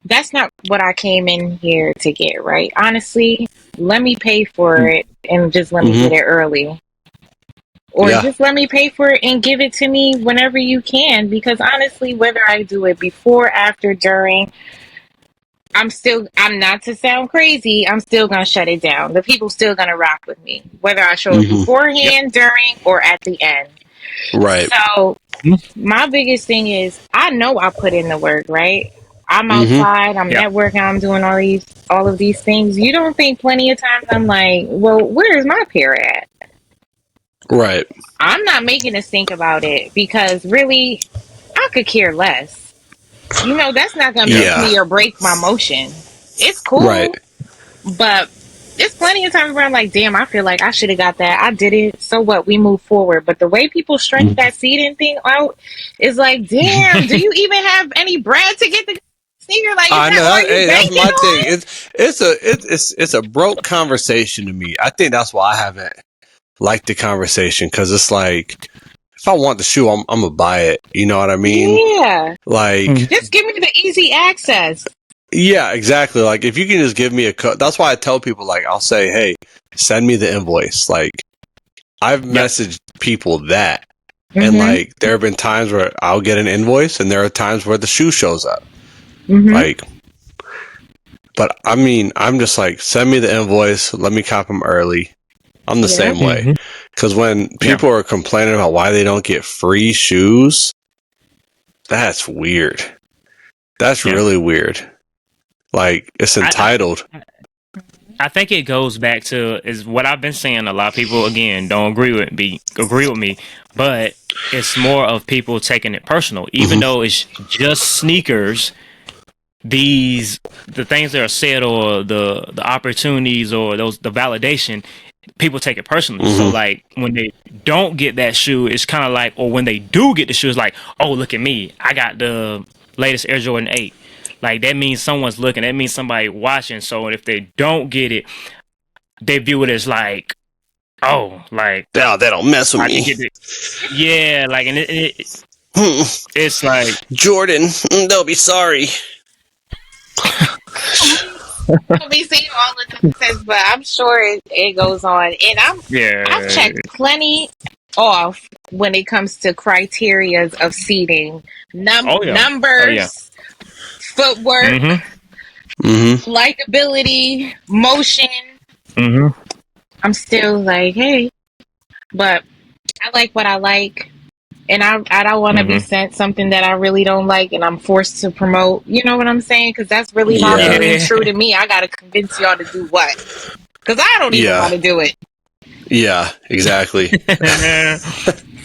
that's not what I came in here to get, right? Honestly, let me pay for it and just let me get it early. Or just let me pay for it and give it to me whenever you can. Because honestly, whether I do it before, after, during, I'm not to sound crazy, I'm still going to shut it down. The people still going to rock with me. Whether I show it beforehand, during, or at the end. Right. So, my biggest thing is, I know I put in the work, right? I'm outside, I'm networking, I'm doing all of these things. You don't think plenty of times I'm like, well, where is my pair at? Right. I'm not making us think about it because really, I could care less. That's not going to make me or break my motion. It's cool. Right. But there's plenty of times where I'm like, damn, I feel like I should have got that. I did it. So what? We move forward. But the way people stretch that seating thing out is like, damn, do you even have any bread to get the sneaker? Like, I know. That's my thing. It's a broke conversation to me. I think that's why I haven't like the conversation because it's like, if I want the shoe, I'm gonna buy it. You know what I mean? Yeah. Like, just give me the easy access. Yeah, exactly. Like, if you can just give me a code, that's why I tell people, like, I'll say, hey, send me the invoice. Like, I've messaged people that, and like, there have been times where I'll get an invoice, and there are times where the shoe shows up. Like, but I mean, I'm just like, send me the invoice, let me cop them early. I'm the same way. Because when people are complaining about why they don't get free shoes, that's weird. That's really weird. Like, it's entitled. I think it goes back to is what I've been saying. A lot of people again don't agree with me, but it's more of people taking it personal, even though it's just sneakers. The things that are said or the opportunities or the validation, people take it personally. So like when they don't get that shoe, it's kind of like, or when they do get the shoe, it's like, oh, look at me, I got the latest Air Jordan 8. Like, that means someone's looking. That means somebody watching. So if they don't get it, they view it as like, oh, like, no, they don't mess with me. Yeah, like, and it's like, Jordan, they'll be sorry. I'll be seeing all the nonsense, but I'm sure it goes on. And I've checked plenty off when it comes to criteria of seating, numbers. Footwork, likability, motion. I'm still like, hey, but I like what I like, and I don't want to be sent something that I really don't like, and I'm forced to promote. You know what I'm saying? Because that's really not really true to me. I gotta convince y'all to do what? Because I don't even want to do it. Yeah, exactly.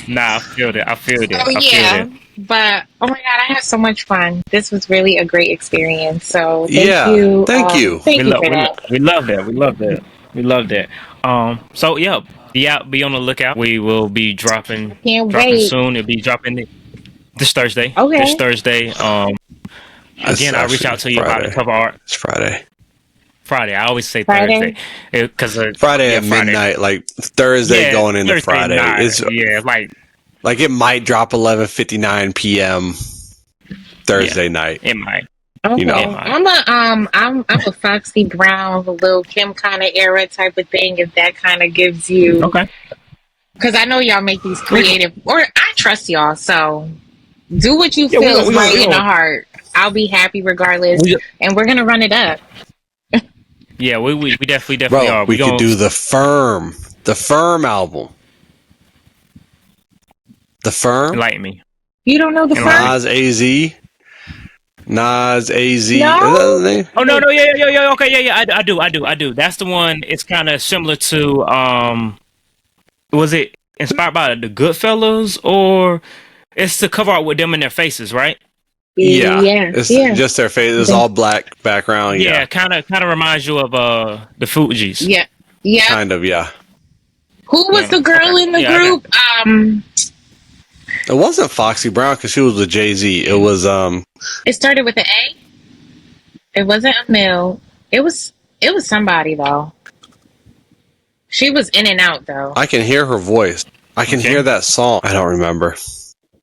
Nah, I feel it. I feel it. But oh my god, I had so much fun. This was really a great experience. So thank you. Thank you. Thank you for that. We love that. So be on the lookout. We will be dropping soon. It'll be dropping this Thursday. Okay. This Thursday. Again, I'll reach out to you about the cover art. It's Friday. I always say Thursday because Friday at midnight, like Thursday going into Thursday Friday. Night. Like it might drop 11:59 p.m. Thursday night. It might. Okay. You know, I'm a Foxy Brown, Lil Kim kind of era type of thing. If that kind of gives you, because I know y'all make these creative, or I trust y'all, so do what you feel is right in the heart. I'll be happy regardless, and we're gonna run it up. Yeah, we definitely Bro, are. We could do the Firm album. The Firm? Enlighten me. You don't know the Firm? Nas AZ. No? Oh no, yeah. Okay, yeah. I do. That's the one. It's kind of similar to was it inspired by the Goodfellas, or it's the cover art with them in their faces, right? Yeah. It's just their face. It's all black background. Yeah, kind of reminds you of the Fugees. Yeah. Kind of, yeah. Who was the girl in the group? It wasn't Foxy Brown because she was with Jay-Z. It was It started with an A. It wasn't a Mill. It was somebody though. She was in and out though. I can hear her voice. I can hear that song. I don't remember.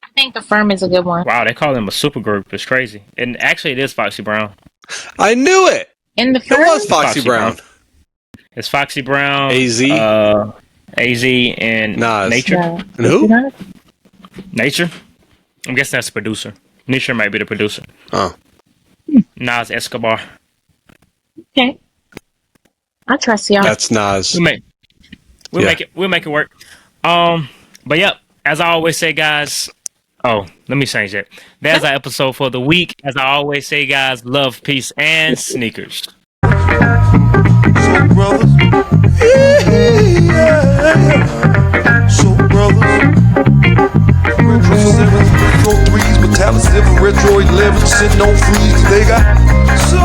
I think The Firm is a good one. Wow, they call them a super group. It's crazy. And actually, it is Foxy Brown. I knew it. In The Firm? It was Foxy Brown. It's Foxy Brown, AZ, and Nas. Nature. No. And who? Nature. I'm guessing that's the producer. Nature might be the producer. Oh. Nas Escobar. Okay. I trust y'all. That's Nas. We'll make it work. But yep, as I always say, guys. Oh, let me change that. That's our episode for the week. As I always say, guys, love, peace, and sneakers. So, brothers. So, brothers. Retro 7s, retro 3s, Metallic 7, retro 11, sitting on freeze. They got so